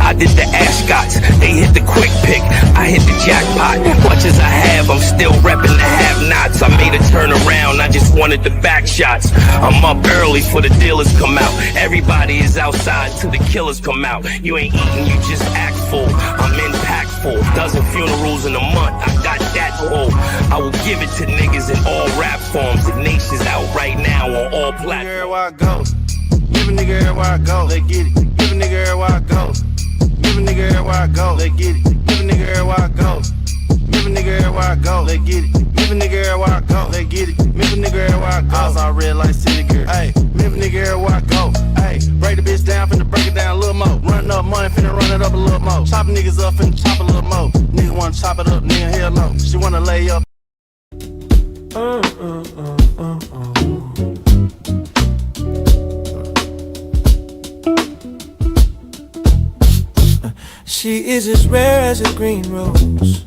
I did the Ascots, they hit the quick pick, I hit the jackpot. Much as I have, I'm still repping the have-nots. I made a turn around, I just wanted the back shots. I'm up early for the dealers come out. Everybody is outside till the killers come out. You ain't eating, you just act full. I'm impactful, dozen funerals in a month, I got that full. I will give it to niggas in all rap forms. The nation's out right now on all platforms. Everywhere I go, give a nigga everywhere I go, let's get it. Give a nigga everywhere I go, give a nigga everywhere I go, let's get it. Give a nigga everywhere I go, give a nigga everywhere I go, let's get it. Give a nigga everywhere I go, let's get it. Give a nigga everywhere I go. I was all red like city girl. Hey, give a nigga everywhere I go. Hey, break the bitch down, finna break it down a little more. Running up money, finna run it up a little more. Chopping niggas up, finna chop a little more. Nigga wanna chop it up, nigga hell no. She wanna lay up. She is as rare as a green rose.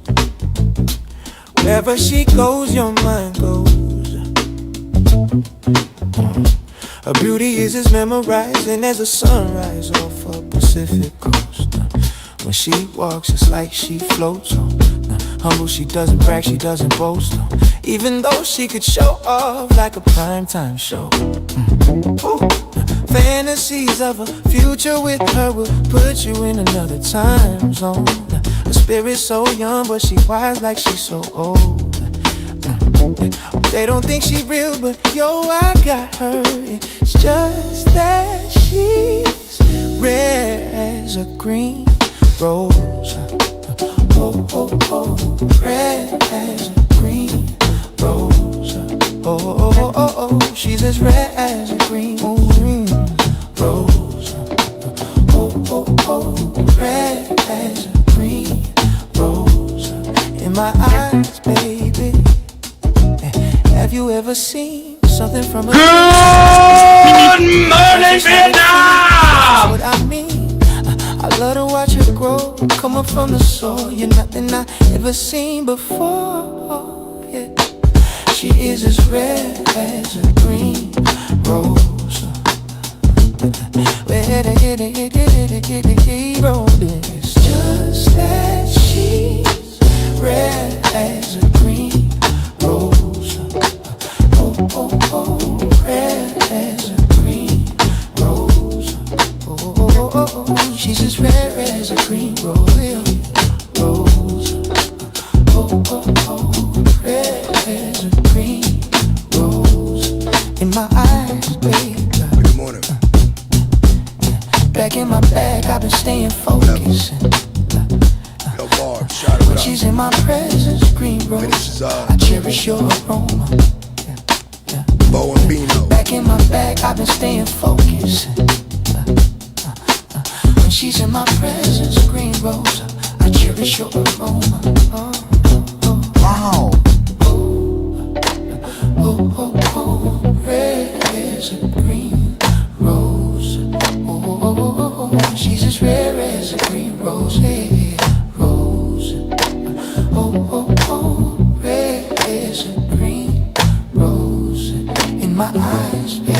Wherever she goes, your mind goes. Her beauty is as memorizing as a sunrise off a Pacific coast. When she walks, it's like she floats on. Humble, she doesn't brag, she doesn't boast. Even though she could show off like a primetime show. Fantasies of a future with her will put you in another time zone. Her spirit's so young, but she wise like she's so old. They don't think she real, but yo, I got her. It's just that she's rare as a green rose. Oh, oh, oh, rare as a green rose. Oh, oh, oh, oh, oh, she's as rare as a green rose. Oh, oh, oh, rare as a green rose. In my eyes, baby, have you ever seen something from a Good morning, Vietnam! That's what I mean. I love to watch her grow, come up from the soil. You're nothing I ever seen before, yeah. She is as rare as a green rose. It's just that she's rare as a green rose. Oh, oh, oh, rare as a green rose. Oh, oh, oh, oh, she's as rare as a green rose. Oh, oh, oh, rare as a green rose. In my eyes, baby. Good morning. Back in my bag, I've been staying focused. Yo, Barb, shout it When out. she's in my presence, green rose, I cherish your aroma. Bo and Bino. Back in my bag, I've been staying focused. When she's in my presence, green rose, I cherish your aroma. Wow. Oh, oh, oh, red as a green rose. Oh, oh, oh, oh, she's as rare as a green rose. Hey, rose. Oh, oh, oh, red as a green rose. In my eyes, baby.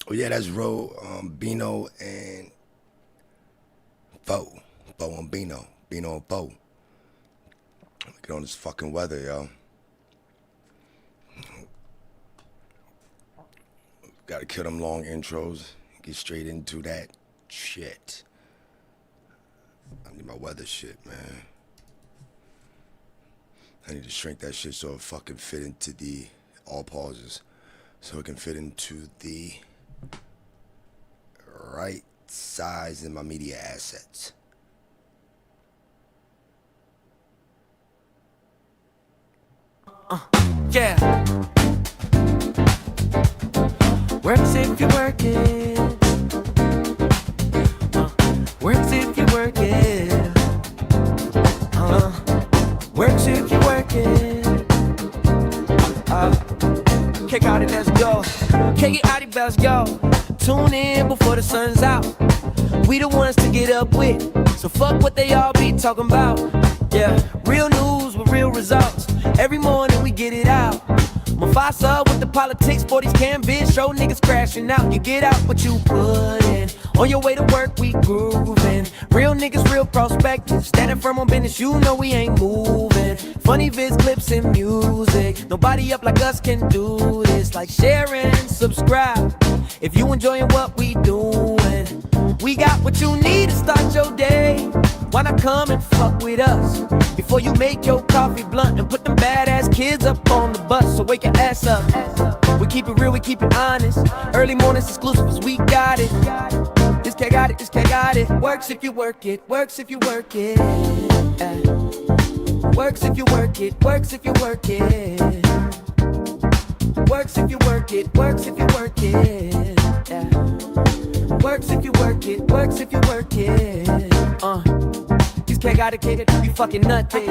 Oh yeah, that's Bino and Bo and Bino and Bo. Get on this fucking weather, yo. Gotta kill them long intros. Get straight into that shit. I need my weather shit, man. I need to shrink that shit so it fucking fit into the all pauses. So it can fit into the right size in my media assets. Yeah. Works if you work it. Works if you work it. Works if you work it. Kick out and let's go. Kick it out, let's go. Tune in before the sun's out. we the ones to get up with. So fuck what they all be talking about. Yeah, real news with real results. Every morning we get it out. Mufasa with the politics for these canvas. Show niggas crashing out. You get out what you put in. On your way to work, we grooving. Real niggas, real prospectors. Standing firm on business, you know we ain't moving. Funny vids, clips, and music. Nobody up like us can do this. Like share and subscribe if you enjoying what we doing. We got what you need to start your day. Why not come and fuck with us before you make your coffee blunt and put them badass kids up on the bus? So wake your ass up. We keep it real, we keep it honest. Early mornings exclusives, we got it. This cat got it, this cat got it. Works if you work it, works if you work it. Works if you work it, works if you work it. Works if you work it, works if you work it. Works if you work it, works if you work it. This cat got it, kid, you fucking nutty.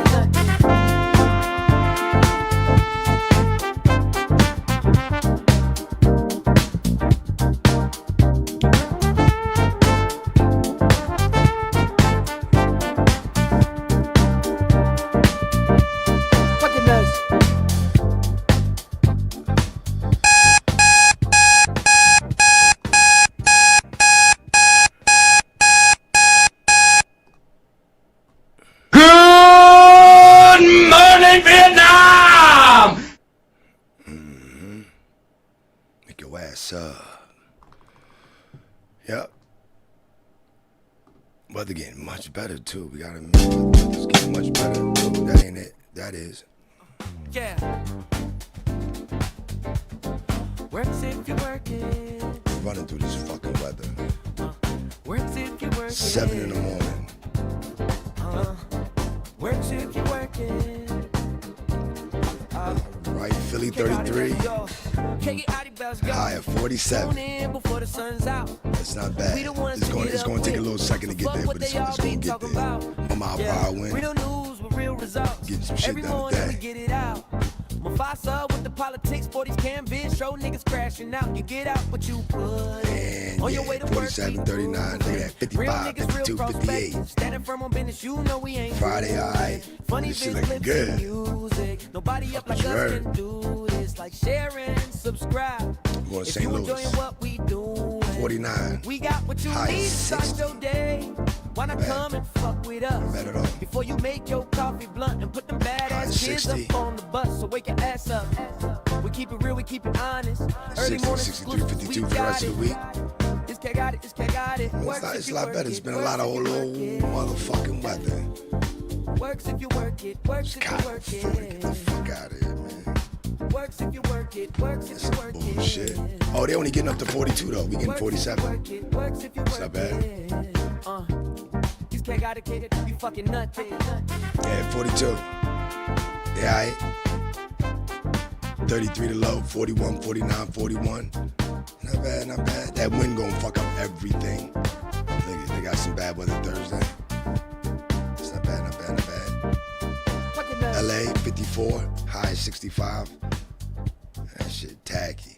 Yep. Weather getting much better too. We gotta admit, weather's getting much better too. That ain't it. That is. Yeah. Works if you work it. Running through this fucking weather. Works if you work it. 7 in the morning. Works if you work it. Right, Philly 33. High at 47. It's not bad. It's going to take a little second to get there, but it's going to get there. 1 mile per hour wind. Getting some shit done today. Mufasa with the politics for these canvas. Show niggas crashing out. You get out what you put. And on your way to 47, 39, look at that, 55, 52, 58. Standing firm on business, you know we ain't Friday, alright. This shit looking good. Nobody up like us can do this. Like share and subscribe. We're going to St. Louis. 49. We got what you need to start your day. Why not come and fuck with us before you make your coffee blunt and put them badass kids up on the bus? So wake your ass up. We keep it real, we keep it honest. Early 60, 63, 52 for the rest of the week. This cat got it, this cat got it. It's a lot better. It's been a lot of old motherfucking weather. Works if you work it, works if you work it. Get the fuck out of here, man. Works if you work it, works if you work it. Bullshit. Oh, they only getting up to 42 though. We getting 47. It's not bad. This cat got it, kid, you fucking nutty. Yeah, 42. Yeah, aight. 33 to low, 41, 49, 41. Not bad, not bad. That wind gonna fuck up everything. They got some bad weather Thursday. It's not bad, not bad, not bad. LA, 54, high 65. That shit tacky.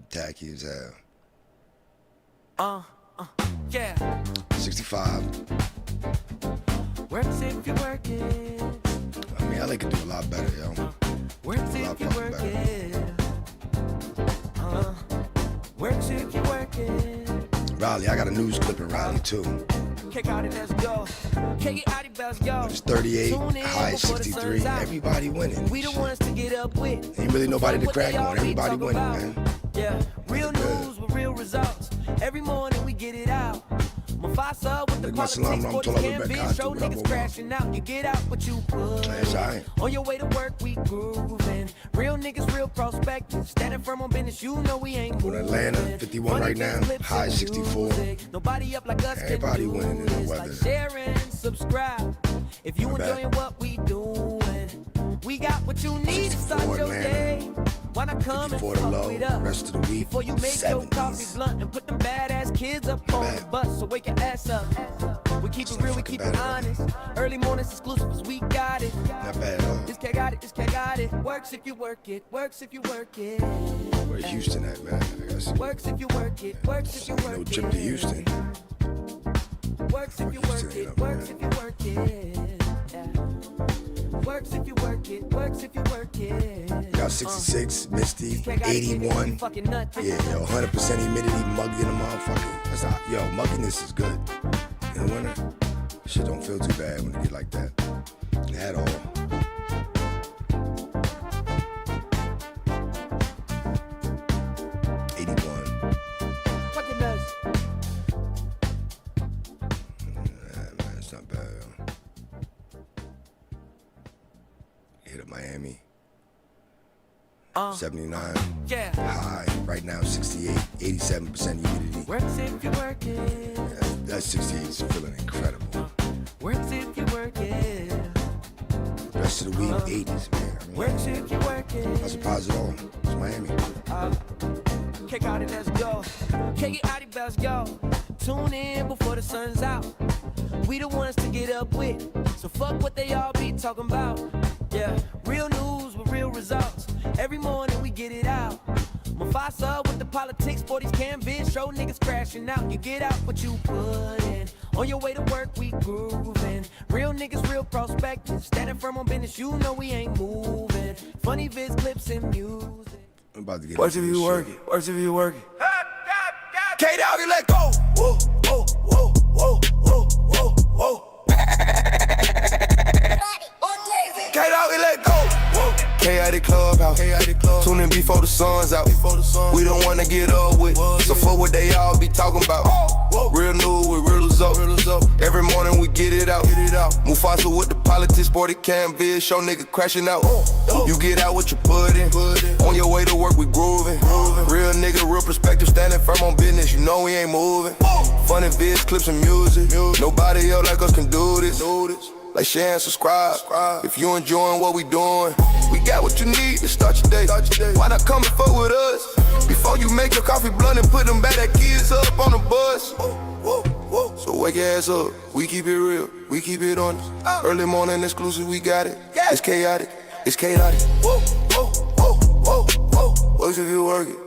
Tacky as hell. Yeah. 65. Works if you work it. I mean, LA could do a lot better, yo. Works if you work it. Works if you work it. Raleigh, I got a news clip in Raleigh too. Kick out it, let's go. Kick it out, let's go. It's 38, high 63. Everybody winning. We the ones to get up with. Ain't really nobody to crack on. Everybody winning, man. Yeah, real news with real results. Every morning we get it out. Mufasa with the politics for the canvas. Show niggas crashing out. You get out what you put. That's right. On your way to work, we grooving. Real niggas, real prospectors. Standing firm on business, you know we ain't moving. Atlanta, 51 right now. High 64. Nobody up like us. Everybody winning in the weather. Like share and subscribe if you enjoying what we doing. We got what you need to start your day. Why not come and fuck with us rest of the week before you make your coffee blunt and put them badass kids up on the bus? So wake your ass up. We keep it real, we keep it honest. Early mornings exclusives, we got it. Not bad at all. This cat got it, this cat got it. got it. Works if you work it. Works if you work it. Where's Houston at, man? I gotta see. Works if you work it. Works if you work it. No trip to Houston. Works if you work it. Works if you work it. Yeah. Works if you work it. Works if you work it. Got 66, Misty, 81. Yeah, yo, 100% humidity, mugged in a motherfucker. That's not, yo, mugginess is good. In the winter, shit don't feel too bad when it get like that. At all. Miami, 79, high, right now 68, 87% humidity. Works if you work it. That 68 is feeling incredible. Works if you work it. Rest of the week, 80s, man. I mean, works if you work it. Not surprised at all. It's Miami. Kick out it, let's go. Kick it out it, let's go. Tune in before the sun's out. We the ones to get up with. So fuck what they all be talking about. Yeah, real news with real results. Every morning we get it out. Mufasa with the politics, 40s canvas, show niggas crashing out. You get out what you put in. On your way to work, we grooving. Real niggas, real prospectors. Standing firm on business, you know we ain't moving. Funny vids, clips, and music. I'm about to get works if you work it. Works if you work it. K-Doggy, let go. Whoa, whoa, whoa, whoa, whoa, whoa, whoa. K-Doggy, let go. Chaotic clubhouse. Tune in before the sun's out. We don't wanna get up with. So fuck what they all be talking about. Real news with real results. Every morning we get it out. Mufasa with the politics, sporty canvas, show nigga crashing out. You get out what you put in. On your way to work we grooving. Real nigga, real perspective, standing firm on business. You know we ain't moving. Funny vids, clips and music. Nobody else like us can do this. Like, share and subscribe. If you enjoying what we doing, we got what you need to start your day. Why not come and fuck with us? Before you make your coffee blunt and put them bad kids up on the bus. So wake your ass up, we keep it real, we keep it honest. Early morning exclusive, we got it. It's chaotic, it's chaotic. Works if you work it.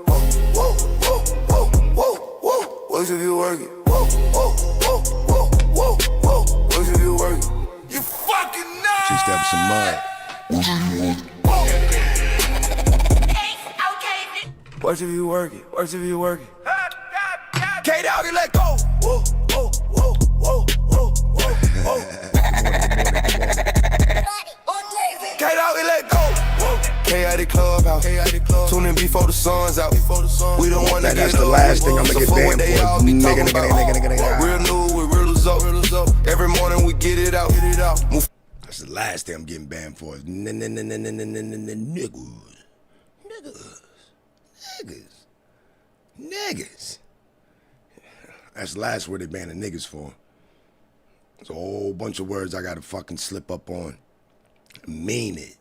Works if you work it. Works if you work it. You fucking know. She stepped some mud. Works if you work it. Works if you work it. K-Doggy, let go. Whoa, whoa, whoa, whoa, whoa, whoa. K-Doggy, let go. Chaotic clubhouse. Tune in before the sun's out. We don't want to get that's the last thing I'm gonna get banned for. Nigga. Real news with real results. Every morning we get it out. That's the last thing I'm getting banned for. Niggas. That's the last word they banned the niggas for. There's a whole bunch of words I gotta fucking slip up on. Mean it.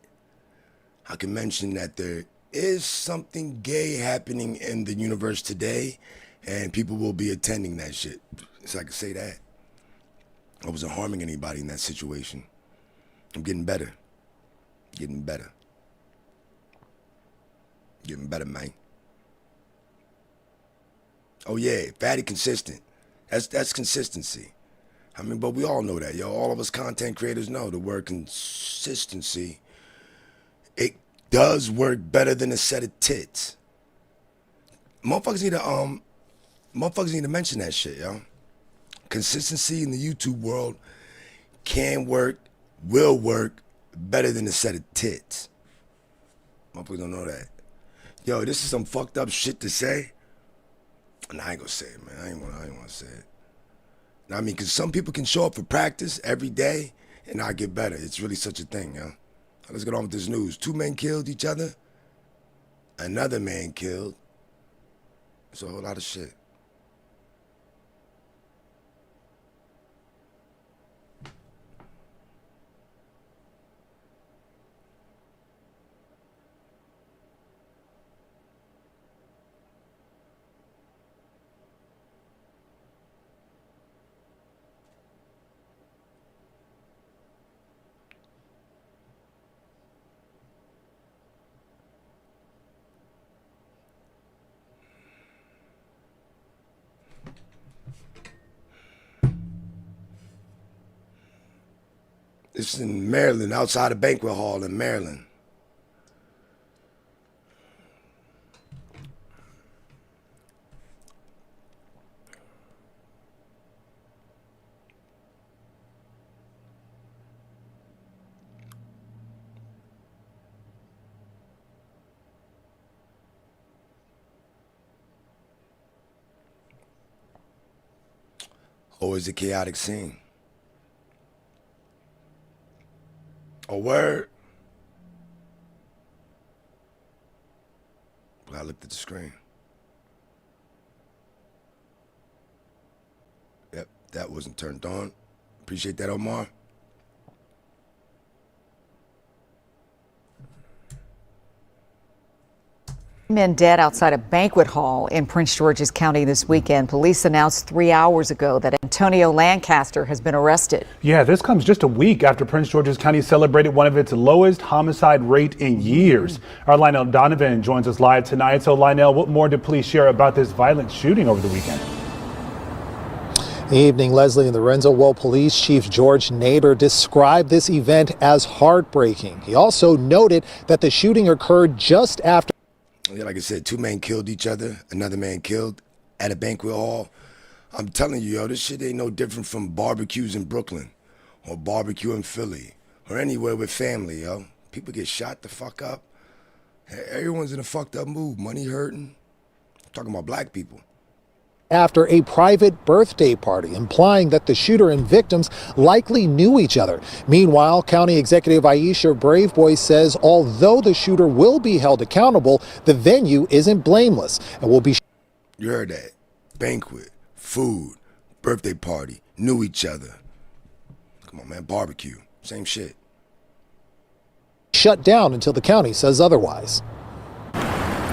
I can mention that there is something gay happening in the universe today, and people will be attending that shit. So I can say that. I wasn't harming anybody in that situation. I'm getting better. Getting better, man. Oh yeah, fatty consistent. That's consistency. I mean, but we all know that, yo. All of us content creators know the word consistency. It does work better than a set of tits. Motherfuckers need to mention that shit, yo. Consistency in the YouTube world can work, will work better than a set of tits. Motherfuckers don't know that. Yo, this is some fucked up shit to say. And I ain't gonna say it, man. I ain't wanna say it. I mean, cause some people can show up for practice every day and not get better. It's really such a thing, yo. Let's get on with this news. 2 men killed each other. Another man killed. It's a whole lot of shit. It's in Maryland, outside a banquet hall in Maryland. Always a chaotic scene. A word. I looked at the screen. Yep, that wasn't turned on. Appreciate that, Omar. Men dead outside a banquet hall in Prince George's County this weekend. Police announced 3 hours ago that Antonio Lancaster has been arrested. Yeah, this comes just a week after Prince George's County celebrated one of its lowest homicide rate in years. Our Lionel Donovan joins us live tonight. So Lionel, what more did police share about this violent shooting over the weekend? Evening, Leslie and Lorenzo. Well, Police Chief George Nader described this event as heartbreaking. He also noted that the shooting occurred just after. Yeah, like I said, two men killed each other, another man killed at a banquet hall. I'm telling you, yo, this shit ain't no different from barbecues in Brooklyn or barbecue in Philly or anywhere with family, yo. People get shot the fuck up. Everyone's in a fucked up mood. Money hurting. I'm talking about black people. After a private birthday party, implying that the shooter and victims likely knew each other. Meanwhile, County Executive Aisha Braveboy says although the shooter will be held accountable, the venue isn't blameless and will be. You heard that. Banquet, food, birthday party, knew each other. Come on, man, barbecue, same shit. Shut down until the county says otherwise.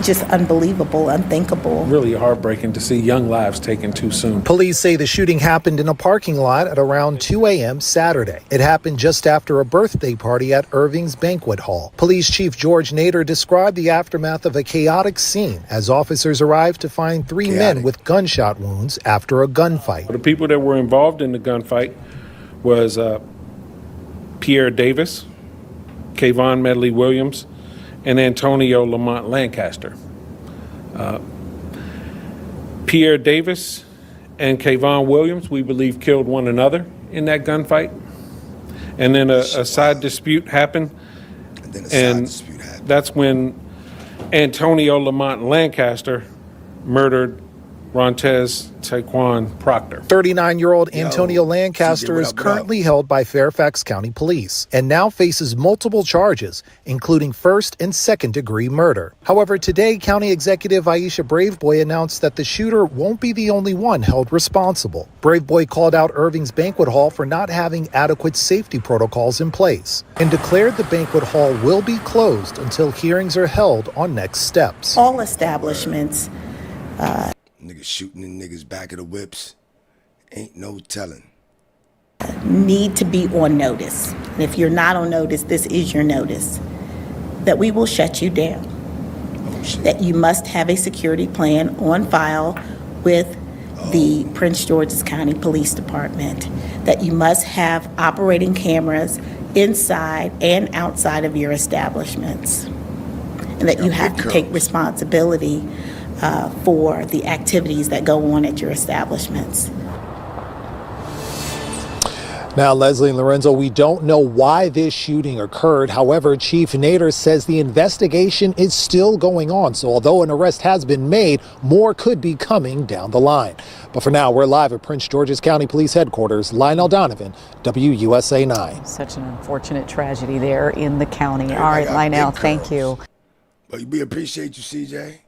Just unbelievable, unthinkable. Really heartbreaking to see young lives taken too soon. Police say the shooting happened in a parking lot at around 2 a.m. Saturday. It happened just after a birthday party at Irving's Banquet Hall. Police Chief George Nader described the aftermath of a chaotic scene as officers arrived to find three men with gunshot wounds after a gunfight. The people that were involved in the gunfight was Pierre Davis, Kayvon Medley Williams, and Antonio Lamont Lancaster. Pierre Davis and Kayvon Williams, we believe, killed one another in that gunfight. And then a side dispute happened. And that's when Antonio Lamont Lancaster murdered Rontez Taquan Proctor. 39-year-old Antonio Lancaster is currently held by Fairfax County Police and now faces multiple charges, including first and second-degree murder. However, today, County Executive Aisha Braveboy announced that the shooter won't be the only one held responsible. Braveboy called out Irving's Banquet Hall for not having adequate safety protocols in place and declared the banquet hall will be closed until hearings are held on next steps. All establishments Niggas shooting in niggas back of the whips. Ain't no telling. need to be on notice. And if you're not on notice, this is your notice. That we will shut you down. That you must have a security plan on file with the Prince George's County Police Department. That you must have operating cameras inside and outside of your establishments. And that you have to take responsibility for the activities that go on at your establishments. Now, Leslie and Lorenzo, we don't know why this shooting occurred. However, Chief Nader says the investigation is still going on. So although an arrest has been made, more could be coming down the line. But for now, we're live at Prince George's County Police Headquarters. Lionel Donovan, WUSA 9. Such an unfortunate tragedy there in the county. All right, Lionel, thank you. But we appreciate you, CJ.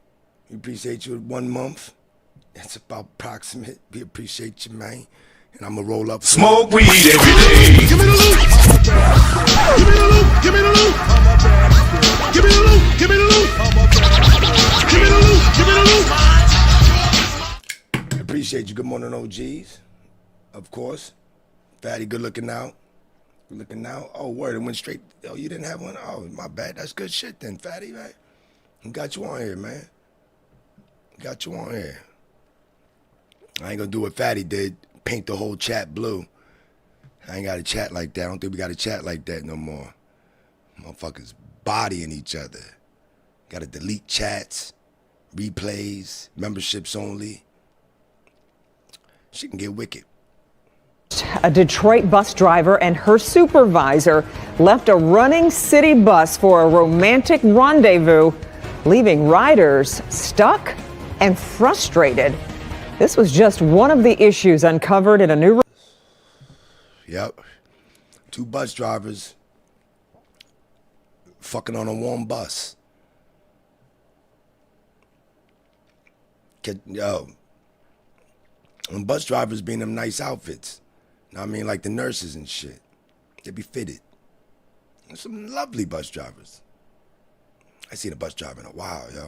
We appreciate you at 1 month. That's about approximate. We appreciate you, man. And I'm gonna roll up. Smoke weed every day. Give me the loot. Give me the loot. Give me the loot. Give me the loot. Give me the loot. Give me the loot. Give me the loot. Appreciate you. Good morning, OGs. Of course. Fatty, good looking out. Good looking out. Oh, word, it went straight. Oh, you didn't have one? Oh, my bad. That's good shit then, Fatty, right? Got you on here, man. Got you on here. I ain't gonna do what Fatty did. Paint the whole chat blue. I ain't got to chat like that. I don't think we got to chat like that no more. Motherfuckers bodying each other. Got to delete chats, replays, memberships only. She can get wicked. A Detroit bus driver and her supervisor left a running city bus for a romantic rendezvous, leaving riders stuck and frustrated. This was just one of the issues uncovered in a new. Yep. 2 bus drivers fucking on a warm bus. Yo. And bus drivers be in them nice outfits. Know what I mean? Like the nurses and shit. They be fitted. There's some lovely bus drivers. I seen a bus driver in a while, yo.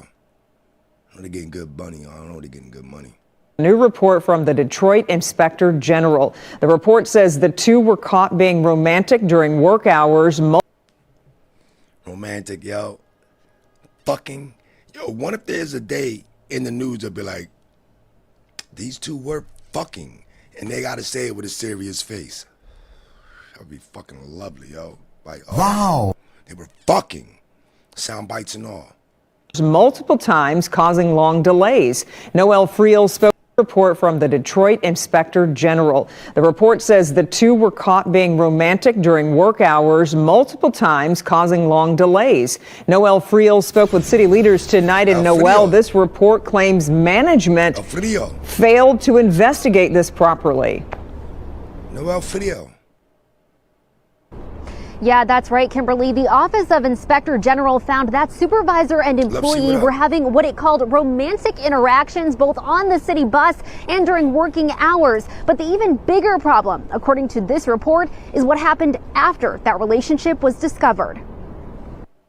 I know they're getting good money. I don't know they're getting good money. New report from the Detroit Inspector General. The report says the 2 were caught being romantic during work hours. Romantic, yo. Fucking. Yo, what if there's a day in the news that'll be like, these 2 were fucking, and they gotta say it with a serious face. That would be fucking lovely, yo. Like, oh, wow. They were fucking. Sound bites and all. Multiple times, causing long delays. Noel Friel spoke. Report from the Detroit Inspector General. The report says the 2 were caught being romantic during work hours multiple times, causing long delays. Noel Friel spoke with city leaders tonight in Noel. This report claims management failed to investigate this properly. Noel Friel. Yeah, that's right, Kimberly. The Office of Inspector General found that supervisor and employee were having what it called romantic interactions both on the city bus and during working hours. But the even bigger problem, according to this report, is what happened after that relationship was discovered.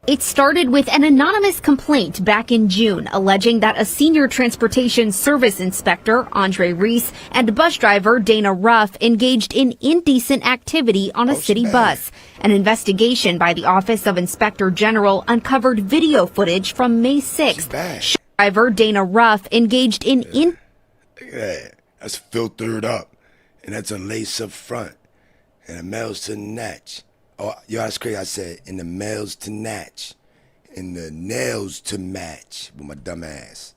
It started with an anonymous complaint back in June alleging that a senior transportation service inspector, Andre Reese, and bus driver Dana Ruff engaged in indecent activity on a city bus. An investigation by the Office of Inspector General uncovered video footage from May 6th. Driver Dana Ruff engaged in Look at that. That's filtered up. And that's a lace up front. And it melts to natch. Oh, yo, that's crazy. I said, in the males to natch, in the nails to match with my dumb ass.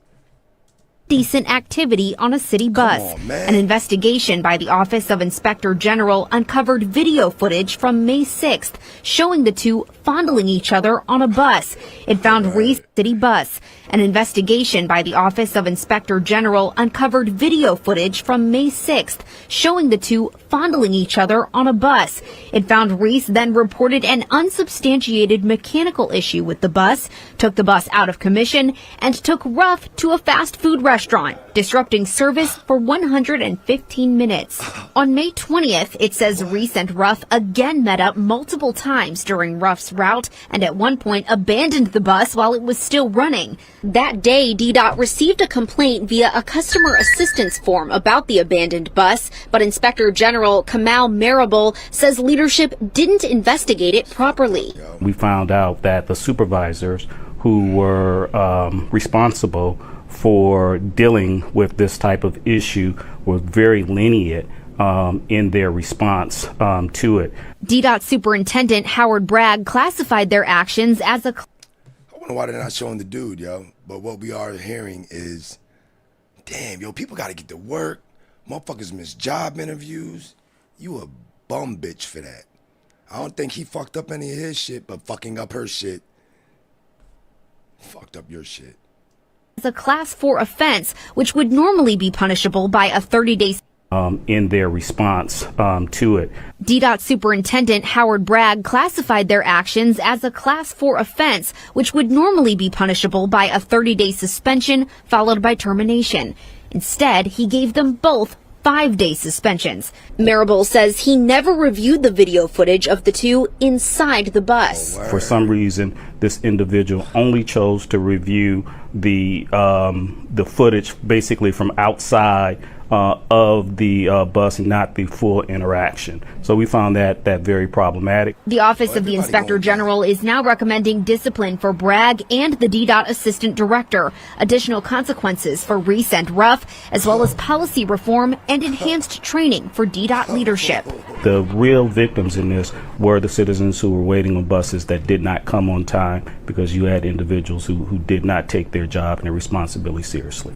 Decent activity on a city bus. An investigation by the Office of Inspector General uncovered video footage from May 6th showing the 2 fondling each other on a bus. It found Reese city bus. An investigation by the Office of Inspector General uncovered video footage from May 6th showing the 2 fondling each other on a bus. It found Reese then reported an unsubstantiated mechanical issue with the bus, took the bus out of commission, and took Ruff to a fast food restaurant, disrupting service for 115 minutes. On May 20th, it says Reese and Ruff again met up multiple times during Ruff's route and at one point abandoned the bus while it was still running. That day, DDOT received a complaint via a customer assistance form about the abandoned bus, but Inspector General Kamal Marable says leadership didn't investigate it properly. We found out that the supervisors who were responsible for dealing with this type of issue were very lenient in their response to it. DDOT Superintendent Howard Bragg classified their actions as a... I wonder why they're not showing the dude, yo. But what we are hearing is, damn, yo, people got to get to work. Motherfuckers miss job interviews. You a bum bitch for that. I don't think he fucked up any of his shit, but fucking up her shit fucked up your shit. As a Class 4 offense, which would normally be punishable by a 30-day in their response to it. DDOT Superintendent Howard Bragg classified their actions as a Class 4 offense, which would normally be punishable by a 30-day suspension followed by termination. Instead, he gave them both 5-day suspensions. Marable says he never reviewed the video footage of the 2 inside the bus. For some reason, this individual only chose to review the footage basically from outside of the bus and not the full interaction. So we found that very problematic. The Office of the Inspector General is now recommending discipline for Bragg and the DDOT Assistant Director, additional consequences for Reese and Ruff, as well as policy reform and enhanced training for DDOT leadership. The real victims in this were the citizens who were waiting on buses that did not come on time because you had individuals who did not take their job and their responsibility seriously.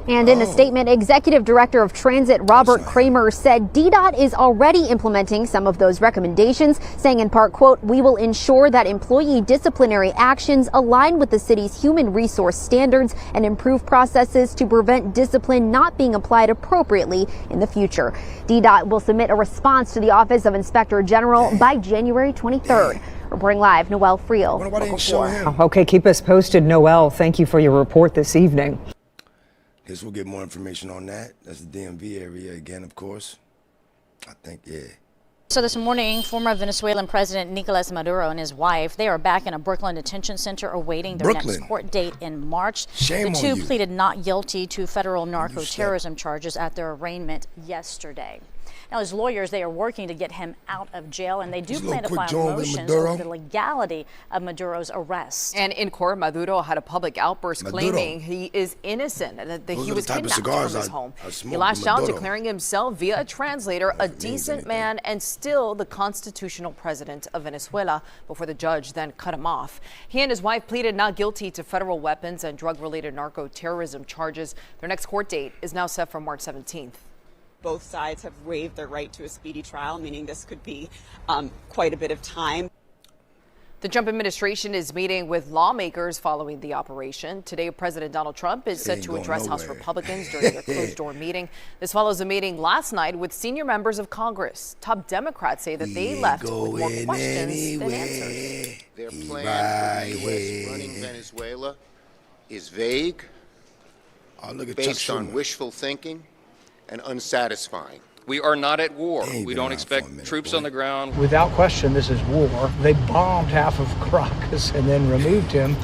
And in a statement, Executive Director of Transit Robert Kramer said DDOT is already implementing some of those recommendations, saying in part, quote, "We will ensure that employee disciplinary actions align with the city's human resource standards and improve processes to prevent discipline not being applied appropriately in the future." DDOT will submit a response to the Office of Inspector General by January 23rd. Reporting live, Noelle Friel. Local 4. Okay, keep us posted, Noelle. Thank you for your report this evening. Guess we'll get more information on that. That's the DMV area again, of course. I think, yeah. So this morning, former Venezuelan President Nicolas Maduro and his wife, they are back in a Brooklyn detention center awaiting their next court date in March. Shame the two on you. pleaded not guilty to federal narco-terrorism charges at their arraignment yesterday. Now, his lawyers, they are working to get him out of jail, and they do plan to file motions over the legality of Maduro's arrest. And in court, Maduro had a public outburst claiming he is innocent and that he was kidnapped from his home. He lashed out, declaring himself via a translator a decent man and still the constitutional president of Venezuela, before the judge then cut him off. He and his wife pleaded not guilty to federal weapons and drug-related narco-terrorism charges. Their next court date is now set for March 17th. Both sides have waived their right to a speedy trial, meaning this could be quite a bit of time. The Trump administration is meeting with lawmakers following the operation. Today, President Donald Trump is set to address House Republicans during a closed-door meeting. This follows a meeting last night with senior members of Congress. Top Democrats say that they left with more questions than answers. Their plan for the U.S. running Venezuela is vague, based on wishful thinking, and unsatisfying. We are not at war. We don't expect troops on the ground. Without question, this is war. They bombed half of Caracas and then removed him.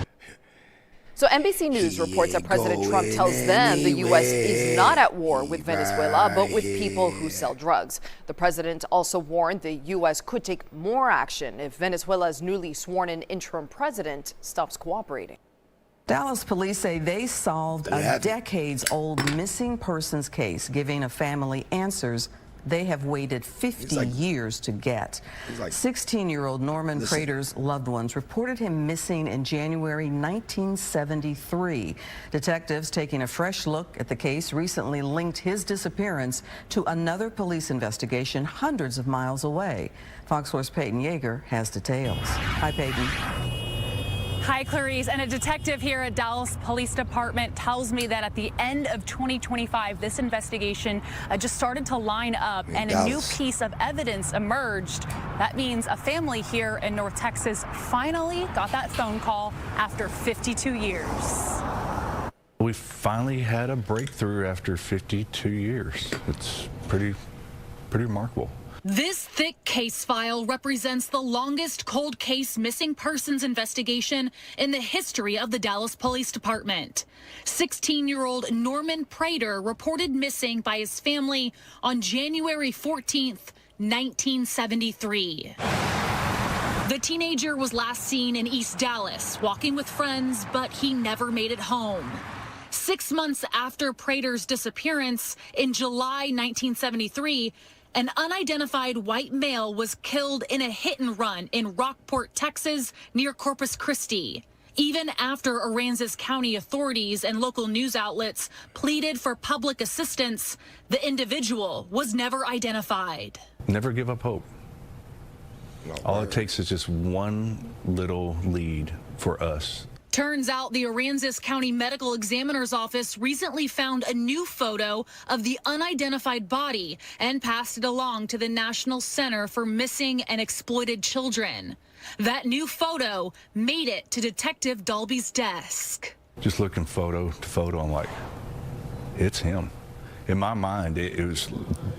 So NBC News reports that President Trump tells them the U.S. is not at war with Venezuela, but with people who sell drugs. The president also warned the U.S. could take more action if Venezuela's newly sworn-in interim president stops cooperating. Dallas police say they solved a decades-old missing persons case, giving a family answers they have waited 50 years to get. 16-year-old Norman Prater's loved ones reported him missing in January 1973. Detectives taking a fresh look at the case recently linked his disappearance to another police investigation hundreds of miles away. Fox 4's Peyton Yeager has details. Hi, Peyton. Hi, Clarice. And a detective here at Dallas Police Department tells me that at the end of 2025, this investigation just started to line up and a new piece of evidence emerged. That means a family here in North Texas finally got that phone call after 52 years. We finally had a breakthrough after 52 years. It's pretty remarkable. This thick case file represents the longest cold case missing persons investigation in the history of the Dallas Police Department. 16-year-old Norman Prater reported missing by his family on January 14th, 1973. The teenager was last seen in East Dallas, walking with friends, but he never made it home. 6 months after Prater's disappearance, in July 1973, an unidentified white male was killed in a hit-and-run in Rockport, Texas, near Corpus Christi. Even after Aransas County authorities and local news outlets pleaded for public assistance, the individual was never identified. Never give up hope. All it takes is just one little lead for us. Turns out the Aransas County Medical Examiner's Office recently found a new photo of the unidentified body and passed it along to the National Center for Missing and Exploited Children. That new photo made it to Detective Dalby's desk. Just looking photo to photo, I'm like, it's him. In my mind, it was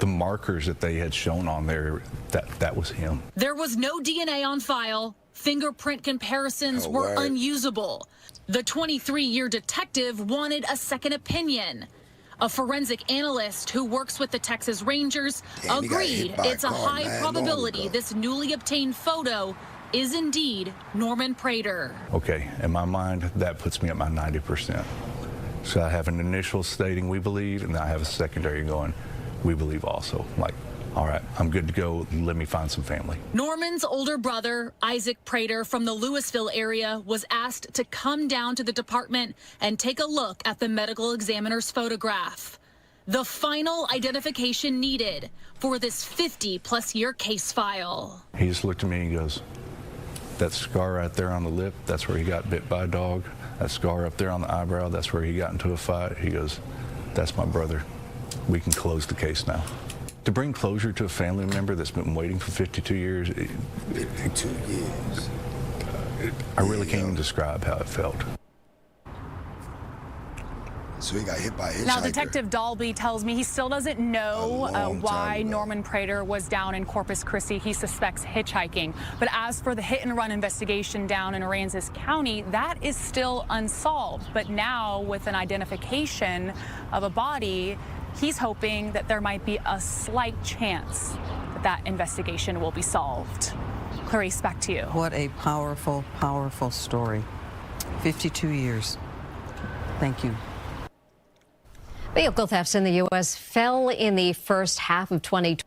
the markers that they had shown on there, that was him. There was no DNA on file. Fingerprint comparisons were unusable. The 23-year detective wanted a second opinion. A forensic analyst who works with the Texas Rangers agreed it's a high probability this newly obtained photo is indeed Norman Prater. Okay, in my mind, that puts me at my 90%. So I have an initial stating we believe, and I have a secondary going, we believe also, like, all right, I'm good to go. Let me find some family. Norman's older brother, Isaac Prater, from the Louisville area, was asked to come down to the department and take a look at the medical examiner's photograph. The final identification needed for this 50-plus year case file. He just looked at me and he goes, that scar right there on the lip, that's where he got bit by a dog. That scar up there on the eyebrow, that's where he got into a fight. He goes, that's my brother. We can close the case now. To bring closure to a family member that's been waiting for 52 years, 52 years. I really can't even describe how it felt. So he got hit by a hitchhiker. Now, Detective Dalby tells me he still doesn't know why Norman Prater was down in Corpus Christi. He suspects hitchhiking. But as for the hit-and-run investigation down in Aransas County, that is still unsolved. But now, with an identification of a body, he's hoping that there might be a slight chance that that investigation will be solved. Clarice, back to you. What a powerful, powerful story. 52 years. Thank you. Vehicle thefts in the U.S. fell in the first half of 2020.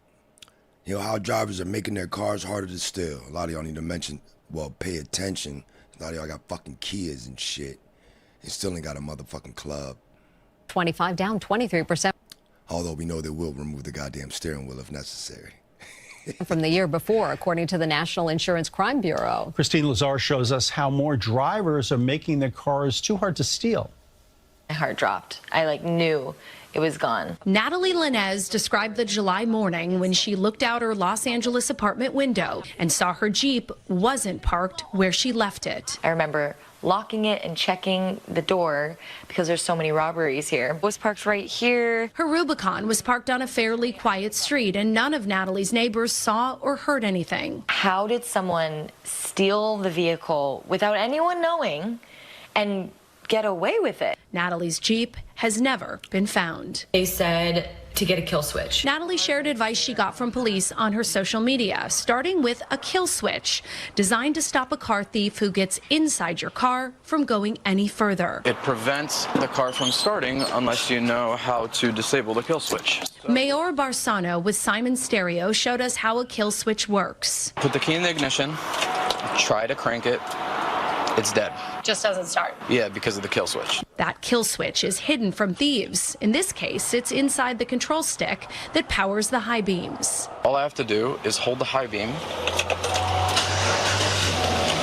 You know how drivers are making their cars harder to steal. A lot of y'all need to pay attention. A lot of y'all got fucking Kias and shit. And still ain't got a motherfucking club. 25 down 23%. Although we know they will remove the goddamn steering wheel if necessary. From the year before, according to the National Insurance Crime Bureau. Christine Lazar shows us how more drivers are making their cars too hard to steal. My heart dropped. I knew it was gone. Natalie Linez described the July morning when she looked out her Los Angeles apartment window and saw her Jeep wasn't parked where she left it. I remember locking it and checking the door because there's so many robberies here. It was parked right here. Her Rubicon was parked on a fairly quiet street and none of Natalie's neighbors saw or heard anything. How did someone steal the vehicle without anyone knowing and get away with it? Natalie's Jeep has never been found. They said to get a kill switch. Natalie shared advice she got from police on her social media, starting with a kill switch designed to stop a car thief who gets inside your car from going any further. It prevents the car from starting unless you know how to disable the kill switch. Mayor Barsano with Simon Stereo showed us how a kill switch works. Put the key in the ignition, try to crank it, it's dead. Just doesn't start. Yeah, because of the kill switch. That kill switch is hidden from thieves. In this case, it's inside the control stick that powers the high beams. All I have to do is hold the high beam,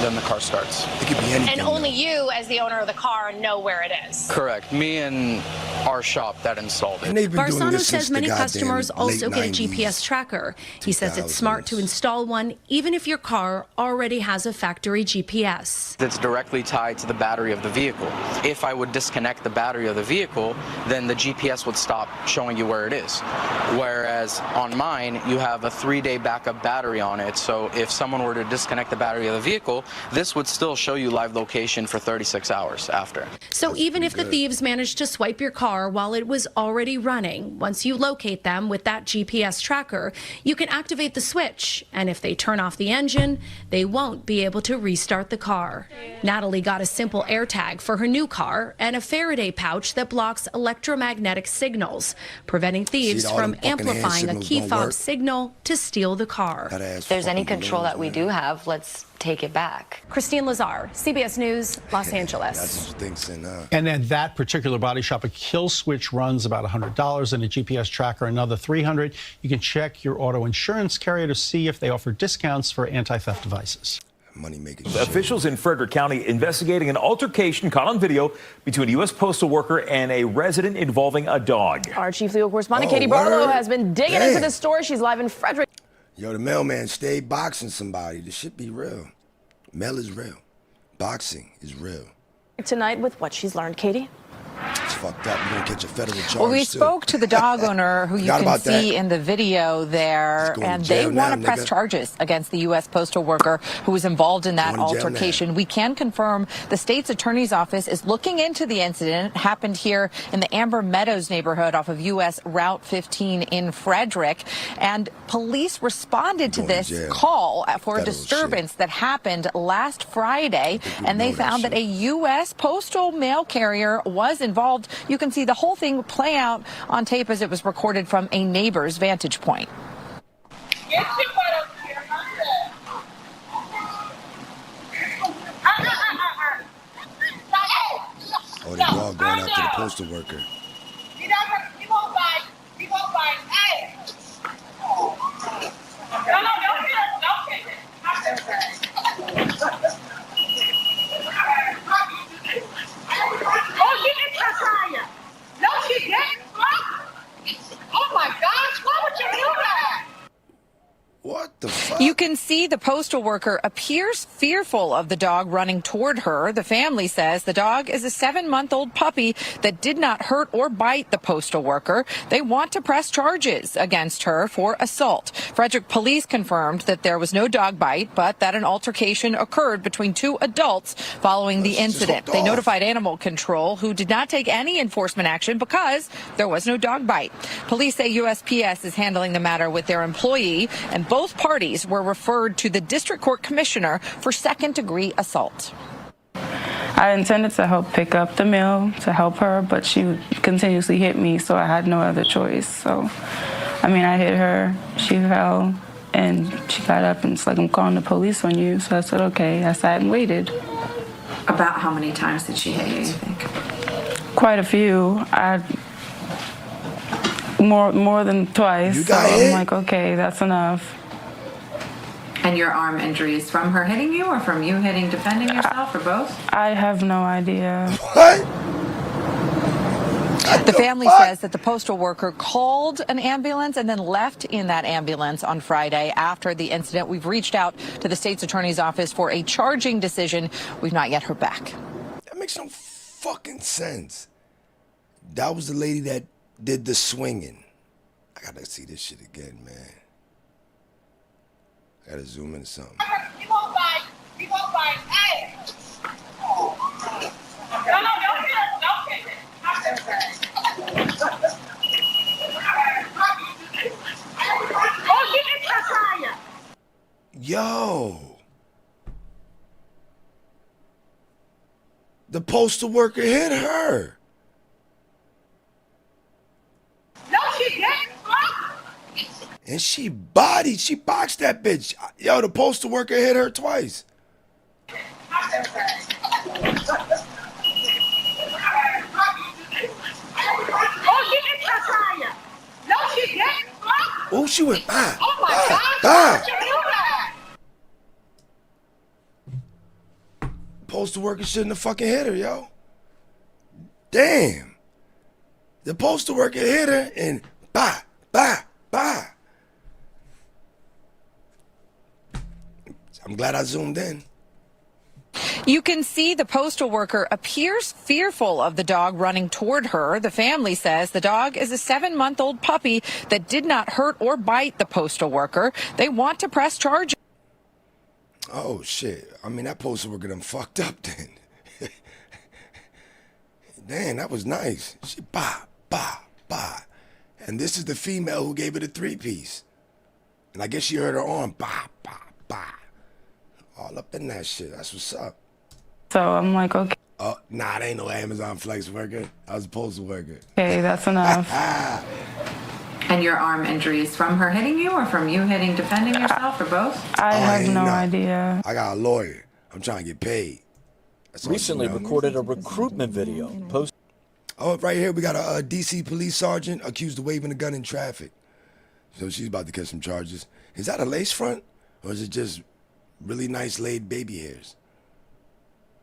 then the car starts. It could be anything. And only you, as the owner of the car, know where it is. Correct. Me and our shop that installed it. Barsano says many customers also get a GPS tracker. He says it's smart to install one even if your car already has a factory GPS. That's directly tied to the battery of the vehicle. If I would disconnect the battery of the vehicle, then the GPS would stop showing you where it is. Whereas on mine, you have a 3-day backup battery on it. So if someone were to disconnect the battery of the vehicle, this would still show you live location for 36 hours after. So even if the thieves managed to swipe your car while it was already running, once you locate them with that GPS tracker, you can activate the switch. And if they turn off the engine, they won't be able to restart the car. Natalie got a simple AirTag for her new car and a Faraday pouch that blocks electromagnetic signals, preventing thieves from amplifying a key fob signal to steal the car. If there's any control that we do have, let's take it back. Christine Lazar, CBS News, Los Angeles. That's what thinks in And at that particular body shop, a kill switch runs about $100 and a GPS tracker another $300. You can check your auto insurance carrier to see if they offer discounts for anti-theft devices. Money-making. Officials in Frederick County investigating an altercation caught on video between a U.S. postal worker and a resident involving a dog. Our chief legal correspondent, Katie Barlow, has been digging into this story. She's live in Frederick. Yo, the mailman stayed boxing somebody. This shit be real. Mail is real. Boxing is real. Tonight with what she's learned, Katie. It's fucked up. You're gonna catch a federal charge. Well, we spoke to the dog owner who you can see in the video there, and they want to press charges against the U.S. postal worker who was involved in that altercation. We can confirm the state's attorney's office is looking into the incident. It happened here in the Amber Meadows neighborhood off of U.S. Route 15 in Frederick, and police responded to this call for a disturbance that happened last Friday, and they found that a U.S. postal mail carrier was involved involved. You can see the whole thing play out on tape as it was recorded from a neighbor's vantage point. Oh, the dog going after the postal worker. He won't bite. He won't bite. Hey! No, don't hit us. Don't hit us. Oh, she hit her tire. No, she didn't. Oh, my gosh. Why would you do that? What the fuck? You can see the postal worker appears fearful of the dog running toward her. The family says the dog is a 7-month-old puppy that did not hurt or bite the postal worker. They want to press charges against her for assault. Frederick police confirmed that there was no dog bite, but that an altercation occurred between 2 adults following the incident. They notified animal control, who did not take any enforcement action because there was no dog bite. Police say USPS is handling the matter with their employee, and both parties were referred to the district court commissioner for second-degree assault. I intended to help pick up the mail to help her, but she continuously hit me, so I had no other choice. So, I mean, I hit her, she fell, and she got up and it's like, I'm calling the police on you. So I said, okay. I sat and waited. About how many times did she hit you think? Quite a few. More than twice. So I'm like, okay, that's enough. And your arm injuries from her hitting you or from you defending yourself, or both? I have no idea. What? The family says that the postal worker called an ambulance and then left in that ambulance on Friday after the incident. We've reached out to the state's attorney's office for a charging decision. We've not yet heard back. That makes no fucking sense. That was the lady that did the swinging. I gotta see this shit again, man. I gotta zoom into something. He won't bite. He won't bite. Hey! No, don't hit us. Don't hit us. Oh, she hit her tire. Yo. The postal worker hit her. No, she didn't. And she boxed that bitch. Yo, the postal worker hit her twice. Oh, she hit her tire. No, she didn't. Oh, she went by. Oh, my gosh. Why would you do that? Postal worker shouldn't have fucking hit her, yo. Damn. The postal worker hit her and bye. I'm glad I zoomed in. You can see the postal worker appears fearful of the dog running toward her. The family says the dog is a 7-month-old puppy that did not hurt or bite the postal worker. They want to press charges. Oh, shit. I mean, that postal worker done fucked up then. Damn, that was nice. She bah. And this is the female who gave it a 3-piece. And I guess she hurt her arm. Bah. All up in that shit. That's what's up. So I'm like, okay. Oh, nah, it ain't no Amazon Flex worker. I was a postal worker. Okay, that's enough. And your arm injuries from her hitting you or from you defending yourself, or both? I have no idea. I got a lawyer. I'm trying to get paid. Recently recorded a recruitment video. Oh, right here we got a D.C. police sergeant accused of waving a gun in traffic. So she's about to catch some charges. Is that a lace front? Or is it just really nice laid baby hairs?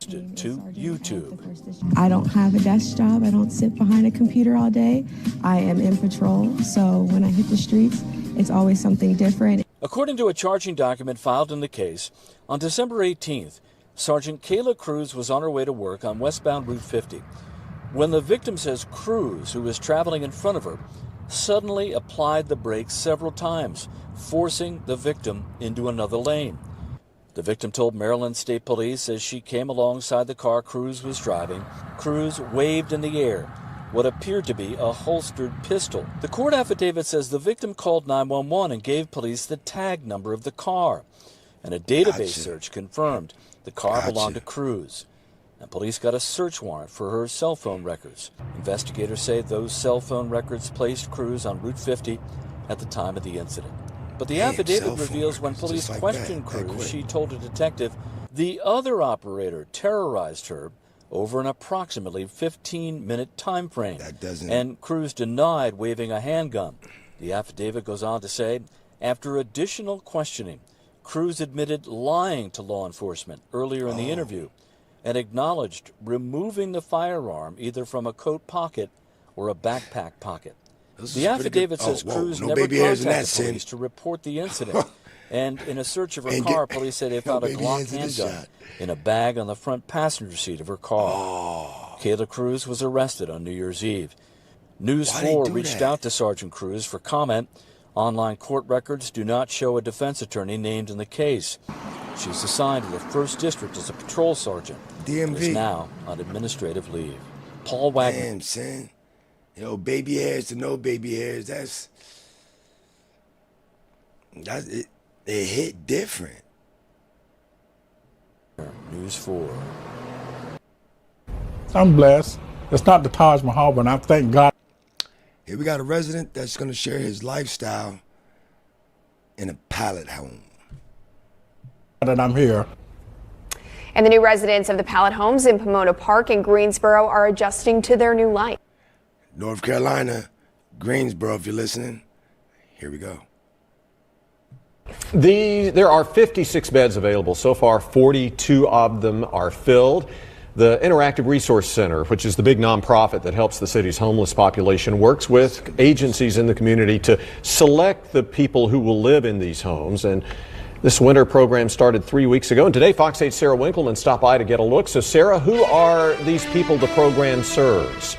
To YouTube. I don't have a desk job. I don't sit behind a computer all day. I am in patrol, so when I hit the streets, it's always something different. According to a charging document filed in the case, on December 18th, Sergeant Kayla Cruz was on her way to work on westbound Route 50 when the victim says Cruz, who was traveling in front of her, suddenly applied the brakes several times, forcing the victim into another lane. The victim told Maryland State Police as she came alongside the car Cruz was driving, Cruz waved in the air what appeared to be a holstered pistol. The court affidavit says the victim called 911 and gave police the tag number of the car, and a database search confirmed the car belonged to Cruz. and police got a search warrant for her cell phone records. Investigators say those cell phone records placed Cruz on Route 50 at the time of the incident. But the affidavit reveals when police questioned Cruz, she told a detective the other operator terrorized her over an approximately 15-minute time frame. And Cruz denied waving a handgun. The affidavit goes on to say, after additional questioning, Cruz admitted lying to law enforcement earlier in the interview and acknowledged removing the firearm either from a coat pocket or a backpack pocket. The affidavit says Cruz never contacted police to report the incident. And in a search of her car, police say they found a Glock handgun in a bag on the front passenger seat of her car. Kayla Cruz was arrested on New Year's Eve. News 4 reached out to Sergeant Cruz for comment. Online court records do not show a defense attorney named in the case. She's assigned to the 1st District as a patrol sergeant. DMV. Is now on administrative leave. Paul Wagner. Damn, son. Yo, baby hairs to no baby hairs, that's it. It hit different. News 4. I'm blessed. It's not the Taj Mahal, but I thank God. Here we got a resident that's going to share his lifestyle in a pallet home. That I'm here. And the new residents of the pallet homes in Pomona Park in Greensboro are adjusting to their new life. North Carolina, Greensboro, if you're listening, here we go. There are 56 beds available. So far, 42 of them are filled. The Interactive Resource Center, which is the big nonprofit that helps the city's homeless population, works with agencies in the community to select the people who will live in these homes. And this winter program started 3 weeks ago. And today, Fox 8's Sarah Winkleman stopped by to get a look. So, Sarah, who are these people the program serves?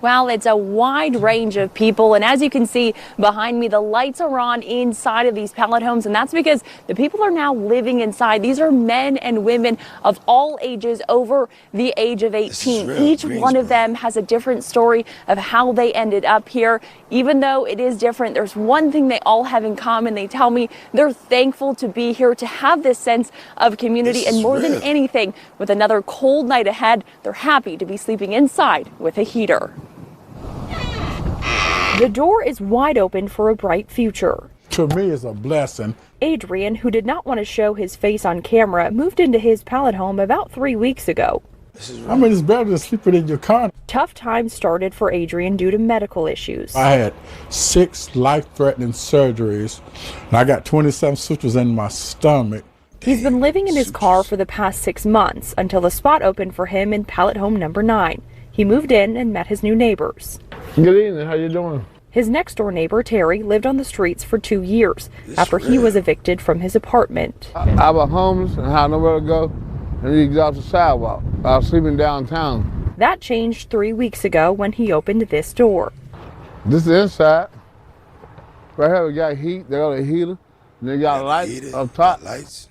Well, it's a wide range of people, and as you can see behind me, the lights are on inside of these pallet homes, and that's because the people are now living inside. These are men and women of all ages over the age of 18. Each one of them has a different story of how they ended up here. Even though it is different, there's one thing they all have in common. They tell me they're thankful to be here, to have this sense of community, and more than anything, with another cold night ahead, they're happy to be sleeping inside with a heater. The door is wide open for a bright future. To me, it's a blessing. Adrian, who did not want to show his face on camera, moved into his pallet home about 3 weeks ago. I mean, it's better than sleeping in your car. Tough times started for Adrian due to medical issues. I had 6 life-threatening surgeries, and I got 27 sutures in my stomach. He's been living in his car for the past 6 months until the spot opened for him in pallet home number 9. He moved in and met his new neighbors. Good evening, how you doing? His next door neighbor, Terry, lived on the streets for 2 years after he was evicted from his apartment. I was homeless and had nowhere to go, and he got off the sidewalk. I was sleeping downtown. That changed 3 weeks ago when he opened this door. This is inside. Right here we got heat, they got a heater, and they got lights up top.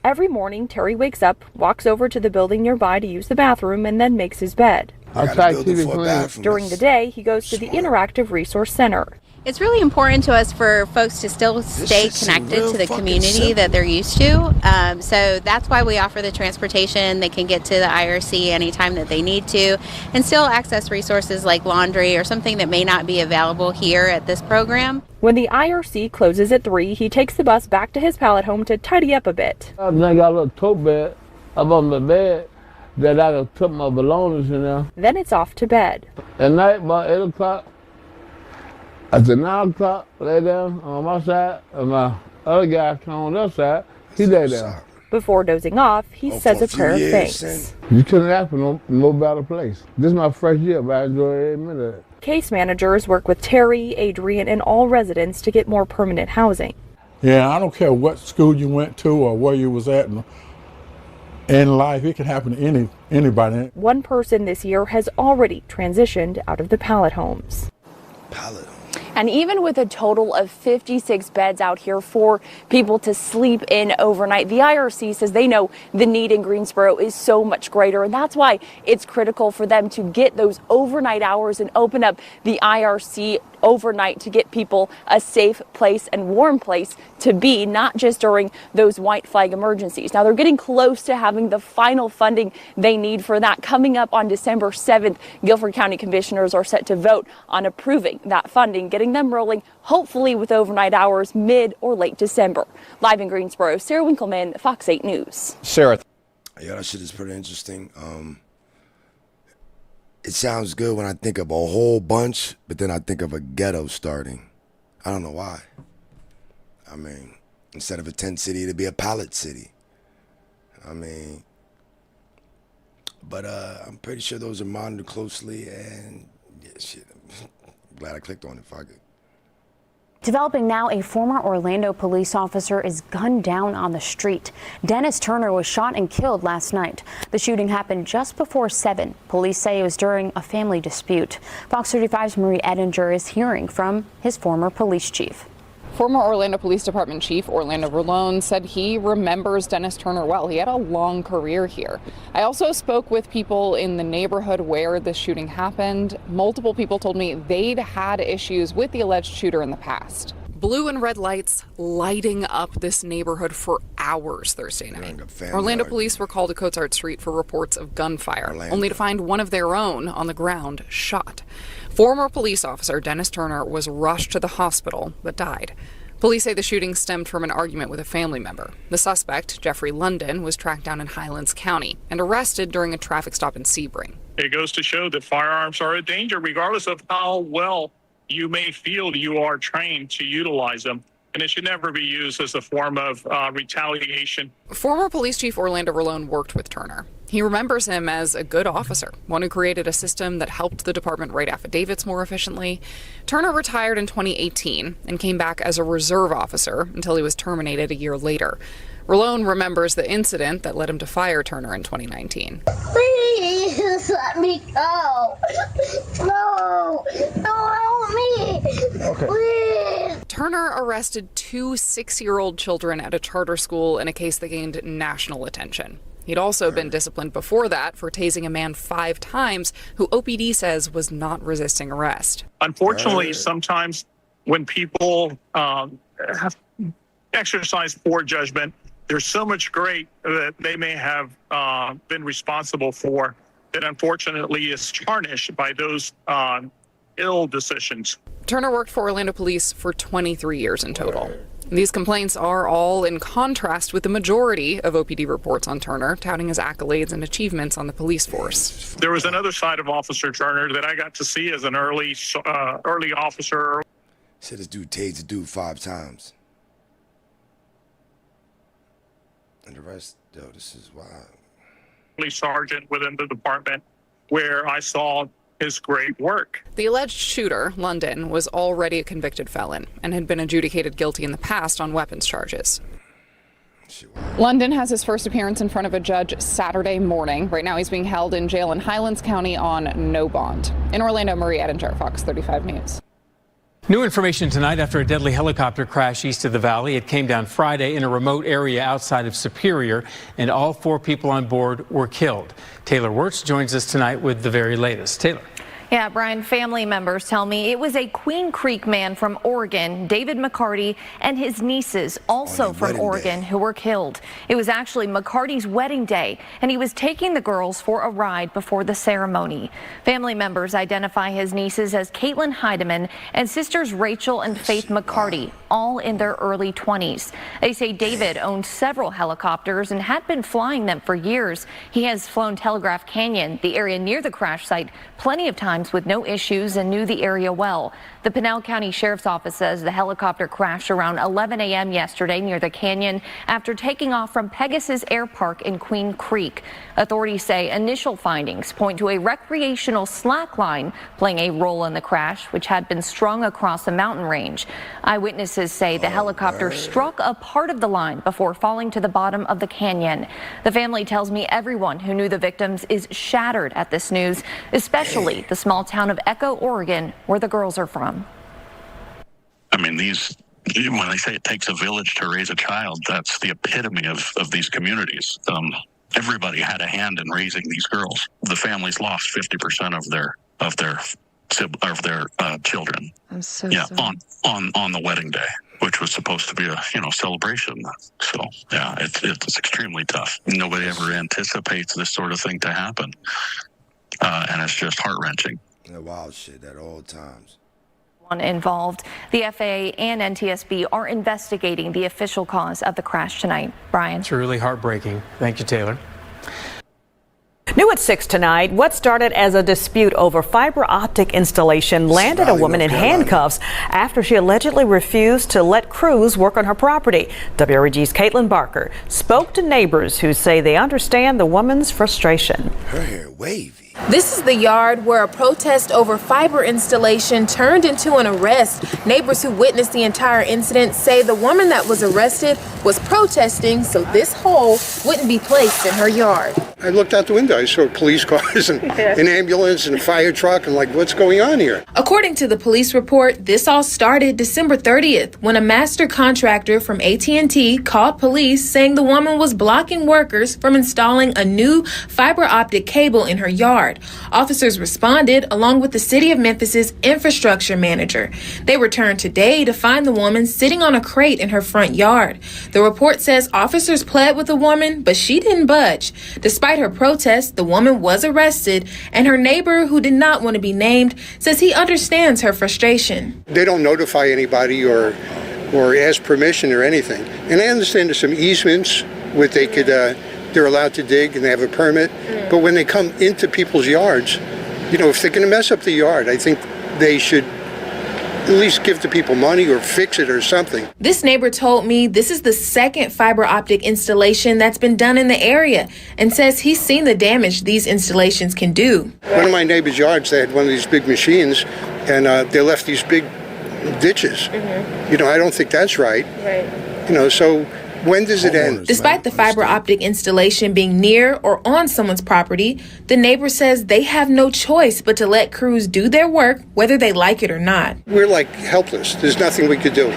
Every morning, Terry wakes up, walks over to the building nearby to use the bathroom, and then makes his bed. During the day, he goes to the Interactive Resource Center. It's really important to us for folks to still stay connected to the community that they're used to. So that's why we offer the transportation. They can get to the IRC anytime that they need to and still access resources like laundry or something that may not be available here at this program. When the IRC closes at 3, he takes the bus back to his pallet home to tidy up a bit. I got a little tote bed up on the bed that I can put my belongings in there. Then it's off to bed. At night, about 8 o'clock, after 9 o'clock, lay down on my side, and my other guy come on the other side, he lay down. Before dozing off, he says a prayer of thanks. You couldn't ask for no better place. This is my first year, but I enjoy every minute of it. Case managers work with Terry, Adrian, and all residents to get more permanent housing. Yeah, I don't care what school you went to or where you was at in life. It can happen to anybody. One person this year has already transitioned out of the pallet homes. And even with a total of 56 beds out here for people to sleep in overnight, the IRC says they know the need in Greensboro is so much greater, and that's why it's critical for them to get those overnight hours and open up the IRC overnight to get people a safe place and warm place to be, not just during those white flag emergencies. Now, they're getting close to having the final funding they need for that. Coming up on December 7th, Guilford County commissioners are set to vote on approving that funding, getting them rolling, hopefully with overnight hours mid or late December. Live in Greensboro, Sarah Winkleman, Fox 8 News. Sarah. Yeah, that shit is pretty interesting. It sounds good when I think of a whole bunch, but then I think of a ghetto starting. I don't know why. I mean, instead of a tent city, it'd be a pallet city. I mean, but I'm pretty sure those are monitored closely, and yeah, shit. I'm glad I clicked on it. Fuck it. Developing now, a former Orlando police officer is gunned down on the street. Dennis Turner was shot and killed last night. The shooting happened just before 7. Police say it was during a family dispute. Fox 35's Marie Edinger is hearing from his former police chief. Former Orlando Police Department Chief Orlando Rolone said he remembers Dennis Turner well. He had a long career here. I also spoke with people in the neighborhood where the shooting happened. Multiple people told me they'd had issues with the alleged shooter in the past. Blue and red lights lighting up this neighborhood for hours Thursday night. Orlando police were called to Cozart Street for reports of gunfire, only to find one of their own on the ground shot. Former police officer Dennis Turner was rushed to the hospital but died. Police say the shooting stemmed from an argument with a family member. The suspect, Jeffrey London, was tracked down in Highlands County and arrested during a traffic stop in Sebring. It goes to show that firearms are a danger regardless of how well you may feel you are trained to utilize them. And it should never be used as a form of retaliation. Former Police Chief Orlando Rolone worked with Turner. He remembers him as a good officer, one who created a system that helped the department write affidavits more efficiently. Turner retired in 2018 and came back as a reserve officer until he was terminated a year later. Rolone remembers the incident that led him to fire Turner in 2019. Please let me go. No, help me. Okay. Please. Turner arrested 2 6-year-old children at a charter school in a case that gained national attention. He'd also been disciplined before that for tasing a man 5 times who OPD says was not resisting arrest. Unfortunately, sometimes when people have exercised poor judgment, there's so much great that they may have been responsible for that unfortunately is tarnished by those ill decisions. Turner worked for Orlando Police for 23 years in total. These complaints are all in contrast with the majority of OPD reports on Turner, touting his accolades and achievements on the police force. There was another side of Officer Turner that I got to see as an early officer. Said this dude tased the dude 5 times. And the rest, yo, this is wild. Sergeant within the department where I saw his great work. The alleged shooter, London, was already a convicted felon and had been adjudicated guilty in the past on weapons charges. London has his first appearance in front of a judge Saturday morning. Right now he's being held in jail in Highlands County on no bond. In Orlando, Marie Edinger, Fox 35 News. New information tonight after a deadly helicopter crash east of the valley. It came down Friday in a remote area outside of Superior, and all 4 people on board were killed. Taylor Wirtz joins us tonight with the very latest. Taylor. Yeah, Brian, family members tell me it was a Queen Creek man from Oregon, David McCarty, and his nieces, also from Oregon, who were killed. It was actually McCarty's wedding day, and he was taking the girls for a ride before the ceremony. Family members identify his nieces as Caitlin Heidemann and sisters Rachel and Faith McCarty, all in their early 20s. They say David owned several helicopters and had been flying them for years. He has flown Telegraph Canyon, the area near the crash site, plenty of times with no issues and knew the area well. The Pinal County Sheriff's Office says the helicopter crashed around 11 a.m. yesterday near the canyon after taking off from Pegasus Air Park in Queen Creek. Authorities say initial findings point to a recreational slack line playing a role in the crash, which had been strung across a mountain range. Eyewitnesses say the helicopter struck a part of the line before falling to the bottom of the canyon. The family tells me everyone who knew the victims is shattered at this news, especially the small town of Echo, Oregon, where the girls are from. I mean, when they say it takes a village to raise a child, that's the epitome of these communities. Everybody had a hand in raising these girls. The families lost 50% of their children. I'm so sorry. on the wedding day, which was supposed to be a celebration. So yeah, it's extremely tough. Nobody ever anticipates this sort of thing to happen, and it's just heart-wrenching. Wild shit at all times. Involved. The FAA and NTSB are investigating the official cause of the crash tonight. Brian. Truly heartbreaking. Thank you, Taylor. New at 6 tonight, what started as a dispute over fiber optic installation landed a woman in handcuffs after she allegedly refused to let crews work on her property. WREG's Caitlin Barker spoke to neighbors who say they understand the woman's frustration. Her hair wavy. This is the yard where a protest over fiber installation turned into an arrest. Neighbors who witnessed the entire incident say the woman that was arrested was protesting so this hole wouldn't be placed in her yard. I looked out the window. I saw police cars and an ambulance and a fire truck. And like, what's going on here? According to the police report, this all started December 30th when a master contractor from AT&T called police saying the woman was blocking workers from installing a new fiber optic cable in her yard. Officers responded along with the City of Memphis's infrastructure manager. They returned today to find the woman sitting on a crate in her front yard. The report says officers pled with the woman, but she didn't budge. Despite her protest, the woman was arrested, and her neighbor, who did not want to be named, says he understands her frustration. They don't notify anybody or ask permission or anything. And I understand there's some easements where they could they're allowed to dig and they have a permit. But when they come into people's yards, if they're going to mess up the yard, I think they should at least give the people money or fix it or something. This neighbor told me this is the second fiber optic installation that's been done in the area and says he's seen the damage these installations can do. One of my neighbor's yards, they had one of these big machines and they left these big ditches. I don't think that's right. So when does it end? Despite the fiber optic installation being near or on someone's property, the neighbor says they have no choice but to let crews do their work, whether they like it or not. We're like helpless. There's nothing we could do.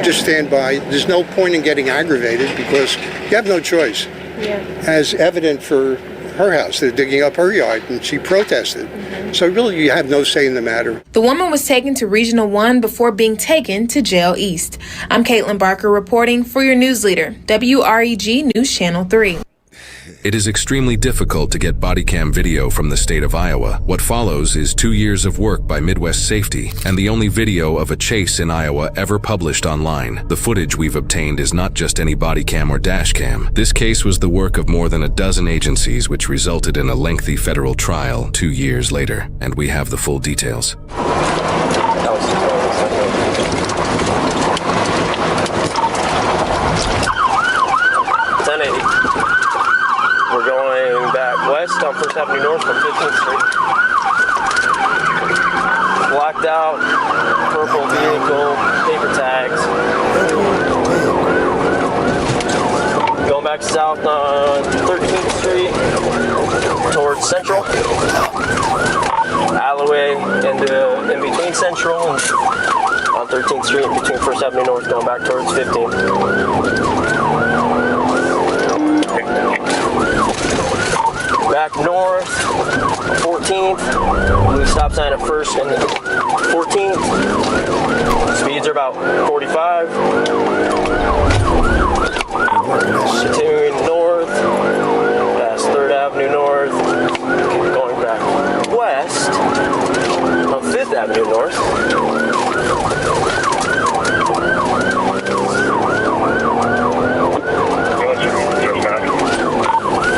Just stand by. There's no point in getting aggravated because you have no choice. As evident for her house, they're digging up her yard and she protested. So really you have no say in the matter. The woman was taken to Regional 1 before being taken to Jail East. I'm Caitlin Barker reporting for your news leader, WREG News Channel 3. It is extremely difficult to get body cam video from the state of Iowa. What follows is 2 years of work by Midwest Safety and the only video of a chase in Iowa ever published online. The footage we've obtained is not just any body cam or dash cam. This case was the work of more than a dozen agencies, which resulted in a lengthy federal trial 2 years later. And we have the full details. West on 1st Avenue North from 15th Street. Blacked out, purple vehicle, paper tags. Going back south on 13th Street towards Central. Alleyway in between Central and on 13th Street in between 1st Avenue North going back towards 15th. Back north, 14th, blue stop sign at 1st and 14th. Speeds are about 45. Continuing north, past 3rd Avenue North, going back west on 5th Avenue North.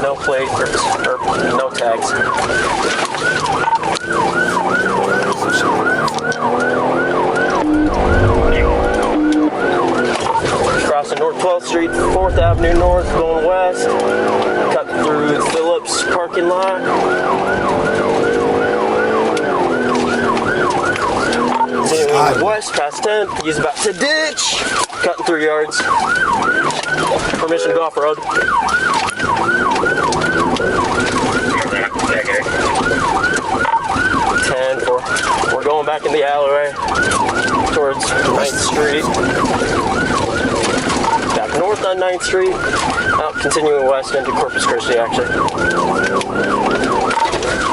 No plate or no tags. Crossing North 12th Street, 4th Avenue North, going west. Cut through Phillips parking lot. Continuing west past 10th, he's about to ditch. Cutting through yards. Permission to go off-road. 10, we're going back in the alleyway towards 9th Street. Back north on 9th Street. Continuing west into Corpus Christi, actually.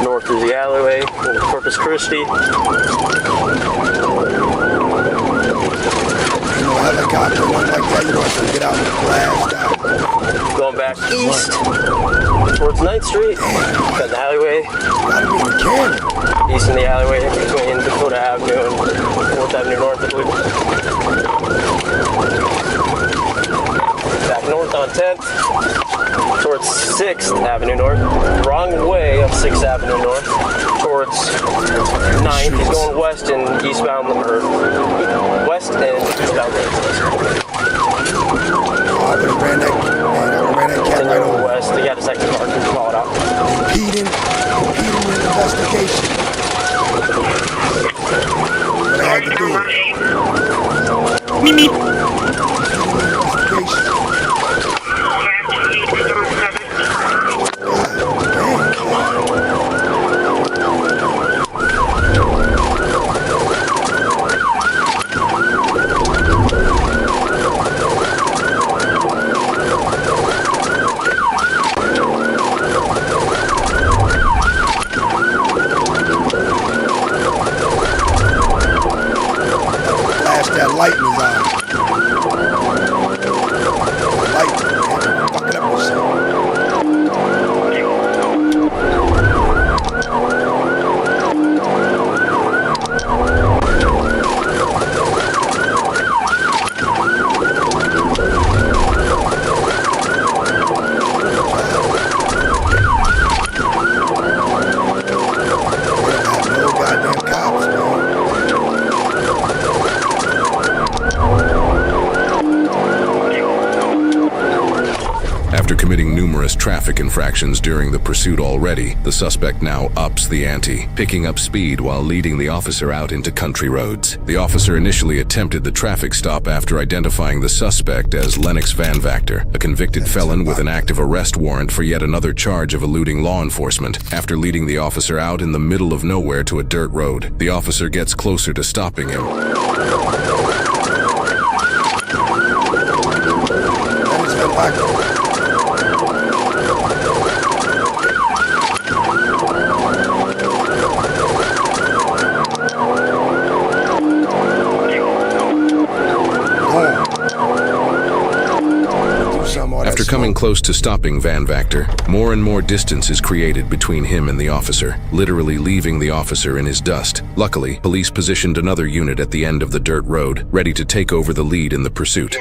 North is the alleyway, Corpus Christi. Helicopter, one like that, you don't have to get out and blast out. Going back east towards 9th Street, got the alleyway. Gotta be in the camera. East in the alleyway between Dakota Avenue and 4th Avenue North, I believe. Back north on 10th, towards 6th Avenue North. Wrong way of 6th Avenue North, towards 9th. He's going west and eastbound, or west and eastbound. I would have ran that cat right over. West, they got a second car, just call it out. Impeding investigation. What I had to do. Light in his eye. Light, fuck it up with After committing numerous traffic infractions during the pursuit already, the suspect now ups the ante, picking up speed while leading the officer out into country roads. The officer initially attempted the traffic stop after identifying the suspect as Lennox Van Vactor, a convicted felon with an active arrest warrant for yet another charge of eluding law enforcement. After leading the officer out in the middle of nowhere to a dirt road, the officer gets closer to stopping him. After coming close to stopping Van Vactor, more and more distance is created between him and the officer, literally leaving the officer in his dust. Luckily, police positioned another unit at the end of the dirt road, ready to take over the lead in the pursuit.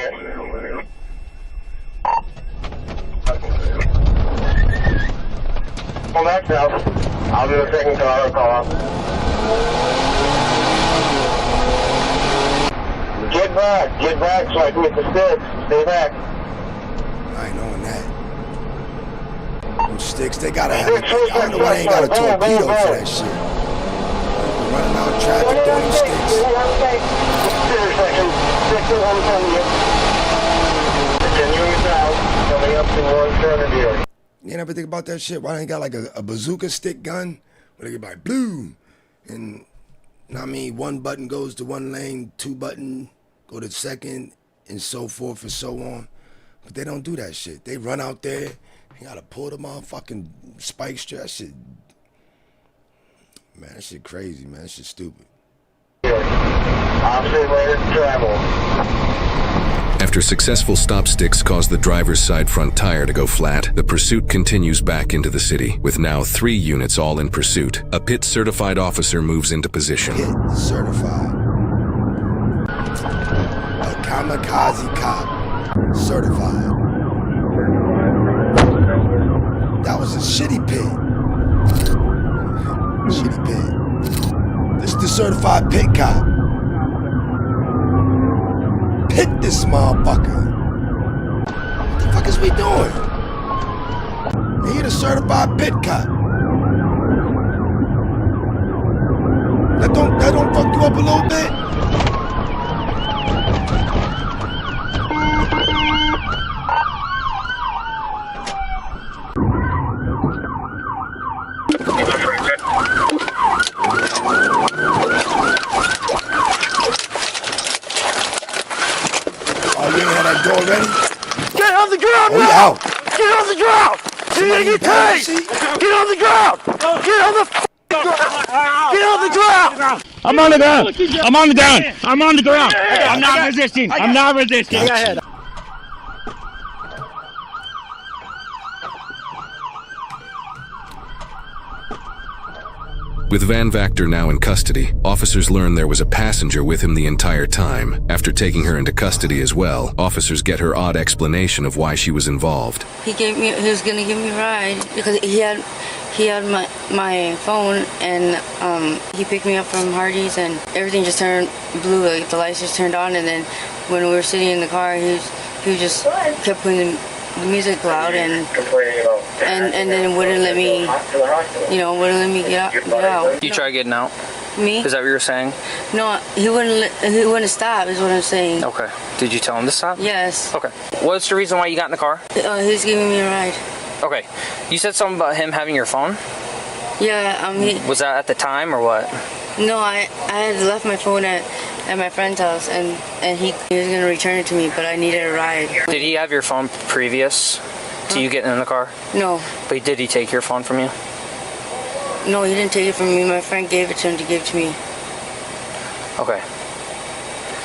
Pull back now. I'll do the second car call. Get back so I can get the sticks. Stay back. I ain't knowing that. Them sticks, they gotta have it. I don't know why they ain't got a torpedo for that shit. Running out of traffic doing these sticks. Continuing south, coming up to 170. You never think about that shit? Why they ain't got like a bazooka stick gun? Where they get like blue. And I mean, one button goes to one lane, two button go to the second, and so forth and so on. But they don't do that shit. They run out there, you gotta pull the motherfucking spike strip. That shit, man, that shit crazy, man. That shit stupid. After successful stop sticks cause the driver's side front tire to go flat, the pursuit continues back into the city, with now 3 units all in pursuit. A PIT-certified officer moves into position. PIT-certified. A kamikaze cop. Certified. That was a shitty pit. Shitty pit. This is the certified pit cop. Pit this motherfucker. What the fuck is we doing? He the certified pit cop. That don't fuck you up a little bit? Already? Get on the ground now! Out. Get on the ground! You're gonna get tased! Get on the ground! the ground! I'm on the ground! I'm on the ground! I'm on the ground! I'm not resisting! I'm not resisting! With Van Vactor now in custody, officers learn there was a passenger with him the entire time. After taking her into custody as well, officers get her odd explanation of why she was involved. He was gonna give me a ride because he had my phone, and he picked me up from Hardee's, and everything just turned blue, like the lights just turned on, and then when we were sitting in the car, he just kept putting the music loud, and then wouldn't let me get out. You tried getting out? Me? Is that what you were saying? No, he wouldn't stop, is what I'm saying. Okay. Did you tell him to stop? Yes. Okay. What's the reason why you got in the car? He was giving me a ride. Okay. You said something about him having your phone? Yeah, Was that at the time or what? No, I had left my phone at my friend's house, and he was going to return it to me, but I needed a ride. Did he have your phone previous to you getting in the car? No. But did he take your phone from you? No, he didn't take it from me. My friend gave it to him to give to me. Okay.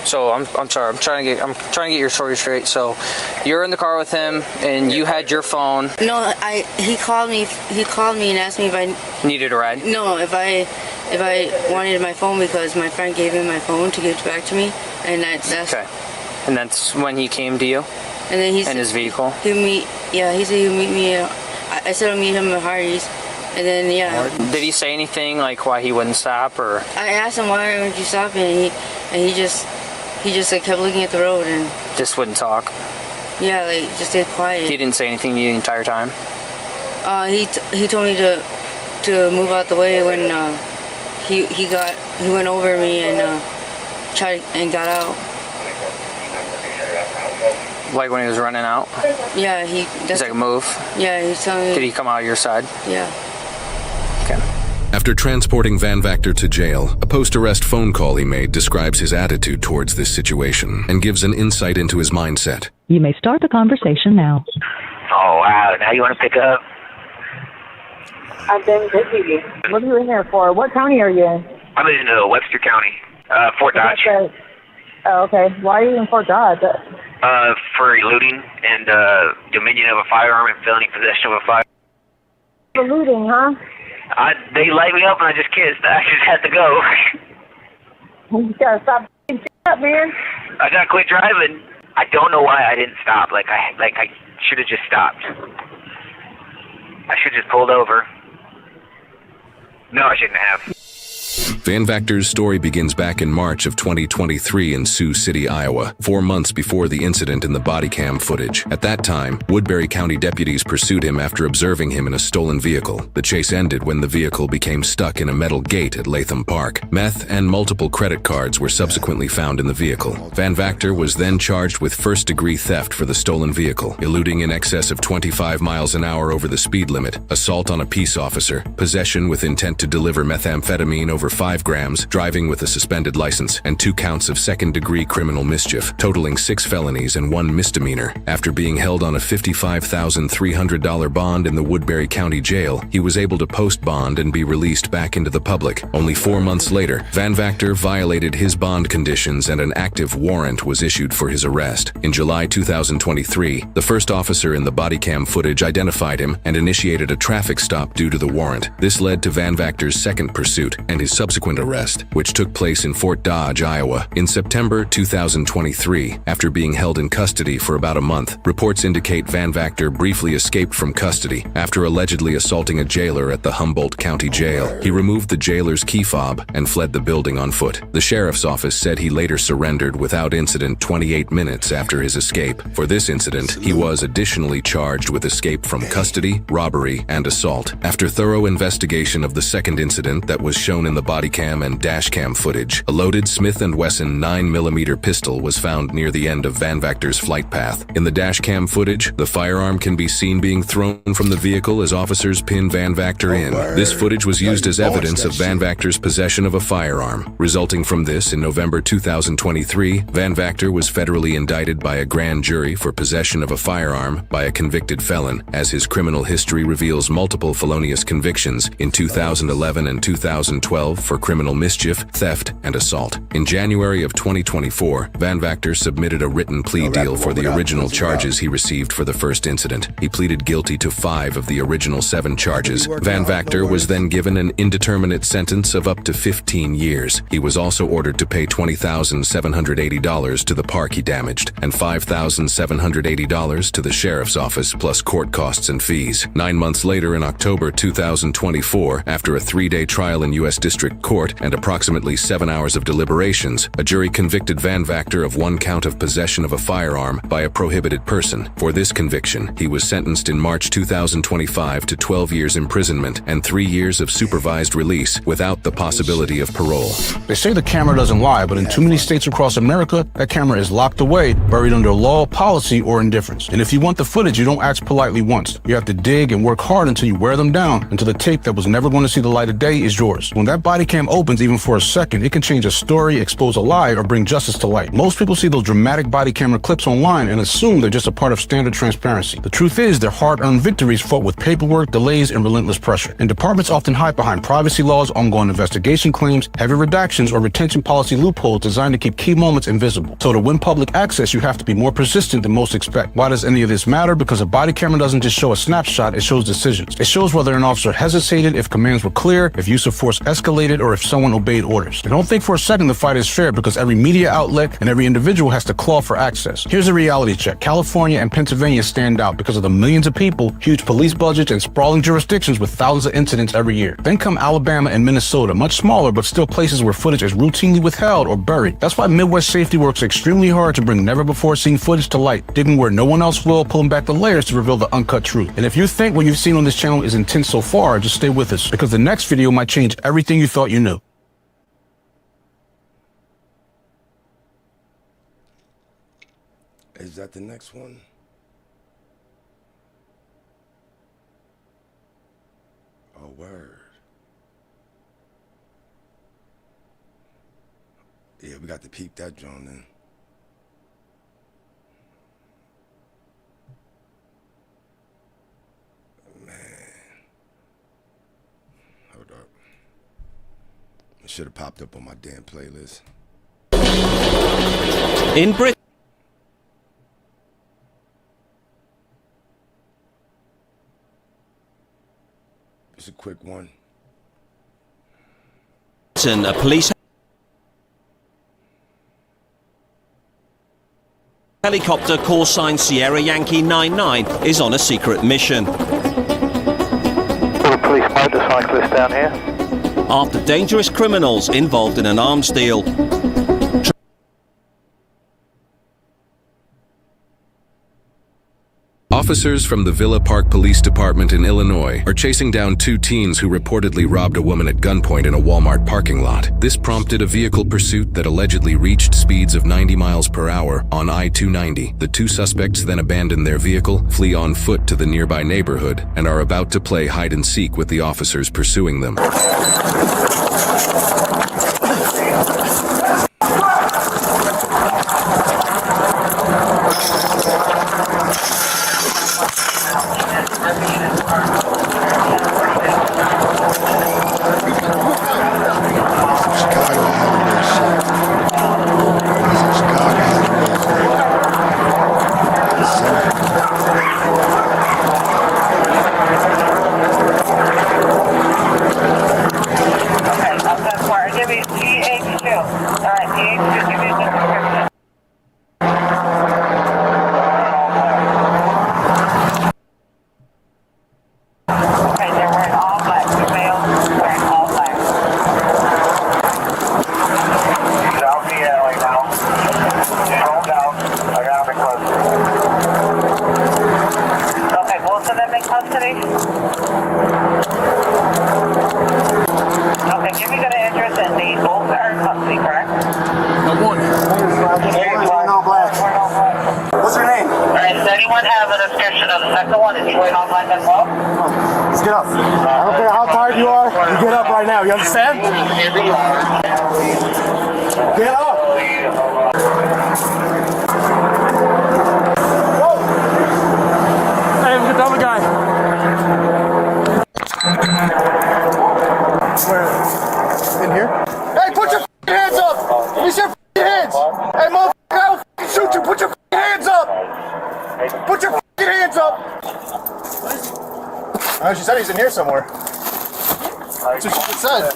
So I'm sorry. I'm trying to get your story straight. So you're in the car with him, and you had your phone. No, he called me. He called me and asked me if I needed a ride. No, if I wanted my phone, because my friend gave him my phone to give it back to me, and that's okay. And that's when he came to you. And then he in his vehicle. He said he'd meet me. I said I'll meet him at Hardee's, and then Did he say anything like why he wouldn't stop, or? I asked him why weren't you stopping, and he just kept looking at the road and just wouldn't talk. Yeah, like just stayed quiet. He didn't say anything to you the entire time. He told me to move out the way when he went over me and tried and got out. Like when he was running out? Yeah, he's like, move? Yeah, he's telling me. Did he come out of your side? Yeah. Okay. After transporting Van Vactor to jail, a post-arrest phone call he made describes his attitude towards this situation and gives an insight into his mindset. You may start the conversation now. Oh, wow. Now you want to pick up? I've been busy. What are you in here for? What county are you in? I'm in Webster County, Fort Dodge. Oh, okay. Why are you in Fort Dodge? For eluding and dominion of a firearm and felony possession of a firearm. Eluding, huh? They light me up and I just had to go. You gotta stop up, man. I gotta quit driving. I don't know why I didn't stop. Like I should have just stopped. I should have just pulled over. No, I shouldn't have. Van Vactor's story begins back in March of 2023 in Sioux City, Iowa, 4 months before the incident in the body cam footage. At that time, Woodbury County deputies pursued him after observing him in a stolen vehicle. The chase ended when the vehicle became stuck in a metal gate at Latham Park. Meth and multiple credit cards were subsequently found in the vehicle. Van Vactor was then charged with first-degree theft for the stolen vehicle, eluding in excess of 25 miles an hour over the speed limit, assault on a peace officer, possession with intent to deliver methamphetamine over 5 grams, driving with a suspended license, and 2 counts of second-degree criminal mischief, totaling 6 felonies and 1 misdemeanor. After being held on a $55,300 bond in the Woodbury County Jail, he was able to post bond and be released back into the public. Only 4 months later, Van Vactor violated his bond conditions and an active warrant was issued for his arrest. In July 2023, the first officer in the body cam footage identified him and initiated a traffic stop due to the warrant. This led to Van Vactor's second pursuit and his subsequent arrest, which took place in Fort Dodge, Iowa. In September 2023, after being held in custody for about a month, reports indicate Van Vactor briefly escaped from custody after allegedly assaulting a jailer at the Humboldt County Jail. He removed the jailer's key fob and fled the building on foot. The sheriff's office said he later surrendered without incident 28 minutes after his escape. For this incident, he was additionally charged with escape from custody, robbery, and assault. After thorough investigation of the second incident that was shown in the body cam and dash cam footage. A loaded Smith & Wesson 9mm pistol was found near the end of Van Vactor's flight path. In the dash cam footage, the firearm can be seen being thrown from the vehicle as officers pin Van Vactor in. This footage was used as evidence of Van Vactor's possession of a firearm. Resulting from this, in November 2023, Van Vactor was federally indicted by a grand jury for possession of a firearm by a convicted felon, as his criminal history reveals multiple felonious convictions in 2011 and 2012 for criminal mischief, theft, and assault. In January of 2024, Van Vactor submitted a written plea deal for the original charges he received for the first incident. He pleaded guilty to 5 of the original 7 charges. Van Vactor was then given an indeterminate sentence of up to 15 years. He was also ordered to pay $20,780 to the park he damaged and $5,780 to the sheriff's office, plus court costs and fees. 9 months later, in October 2024, after a 3-day trial in U.S. District Court and approximately 7 hours of deliberations, a jury convicted Van Vactor of 1 count of possession of a firearm by a prohibited person. For this conviction, he was sentenced in March 2025 to 12 years imprisonment and 3 years of supervised release without the possibility of parole. They say the camera doesn't lie, but in too many states across America, that camera is locked away, buried under law, policy, or indifference. And if you want the footage, you don't ask politely once. You have to dig and work hard until you wear them down, until the tape that was never going to see the light of day is yours. When that body cam opens, even for a second, it can change a story, expose a lie, or bring justice to light. Most people see those dramatic body camera clips online and assume they're just a part of standard transparency. The truth is, they're hard-earned victories fought with paperwork, delays, and relentless pressure. And departments often hide behind privacy laws, ongoing investigation claims, heavy redactions, or retention policy loopholes designed to keep key moments invisible. So to win public access, you have to be more persistent than most expect. Why does any of this matter? Because a body camera doesn't just show a snapshot, it shows decisions. It shows whether an officer hesitated, if commands were clear, if use of force escalated, or if someone obeyed orders. And don't think for a second the fight is fair, because every media outlet and every individual has to claw for access. Here's a reality check. California and Pennsylvania stand out because of the millions of people, huge police budgets, and sprawling jurisdictions with thousands of incidents every year. Then come Alabama and Minnesota, much smaller but still places where footage is routinely withheld or buried. That's why Midwest Safety works extremely hard to bring never-before-seen footage to light, digging where no one else will, pulling back the layers to reveal the uncut truth. And if you think what you've seen on this channel is intense so far, just stay with us, because the next video might change everything you thought you knew. Is that the next one? Oh, word. Yeah, we got to peep that joint then. Man. Hold up. It should have popped up on my damn playlist. In Britain. It's a quick one. A police helicopter call sign Sierra Yankee 99 is on a secret mission. Police motorcyclist down here. After dangerous criminals involved in an arms deal. Officers from the Villa Park Police Department in Illinois are chasing down 2 teens who reportedly robbed a woman at gunpoint in a Walmart parking lot. This prompted a vehicle pursuit that allegedly reached speeds of 90 miles per hour on I-290. The 2 suspects then abandon their vehicle, flee on foot to the nearby neighborhood, and are about to play hide and seek with the officers pursuing them. Okay, give me the address and the both are in custody, correct? The one. What's her name? Alright, does anyone have a description of the second one? Is he going on black as well? Let's get up. I don't care how tired you are, you get up right now, you understand? Get up! Hey, look at the other guy. Where? In here? Hey, put your hands up! Let me see your hands! Hey, motherfucker, I'll shoot you! Put your hands up! Put your hands up! She said he's in here somewhere. That's what she said.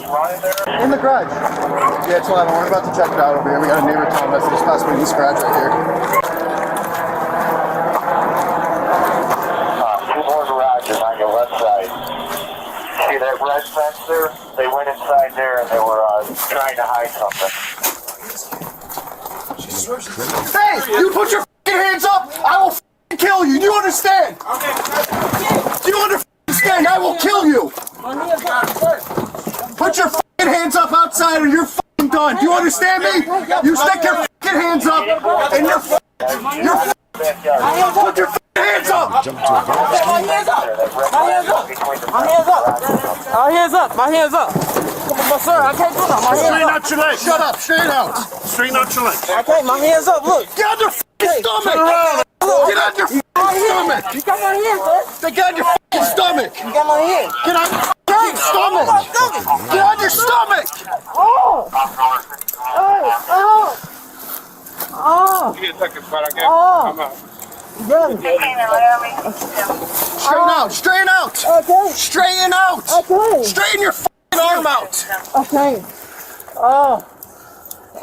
In the garage. Yeah, it's 11. We're about to check it out over here. We got a neighbor telling us there's possibly a loose garage right here. Two more garages on your left side. See that red fence there? They went inside there and they were trying to hide something. Hey, you put your hands up! I will kill you. Do you understand? Do you understand? I will kill you. Put your hands up outside or you're done. Do you understand me? You stick your hands up and you're put your hands up. My hands up. My hands up. Come on, sir. I can't do that. My hands Straighten up. out your legs. Shut up. Straighten out. Straighten out your legs. Okay, my hands up. Look. Get on your stomach. Get on your stomach. You got my hands, sir. Get on your stomach. You got my hands. Get on your stomach. Get on your stomach. Oh. Oh. Oh. Give me a second, but I can't. Oh. I'm out. Straighten out. Straighten out. Okay. Straighten out. Okay. Straighten your arm out. Okay. Oh.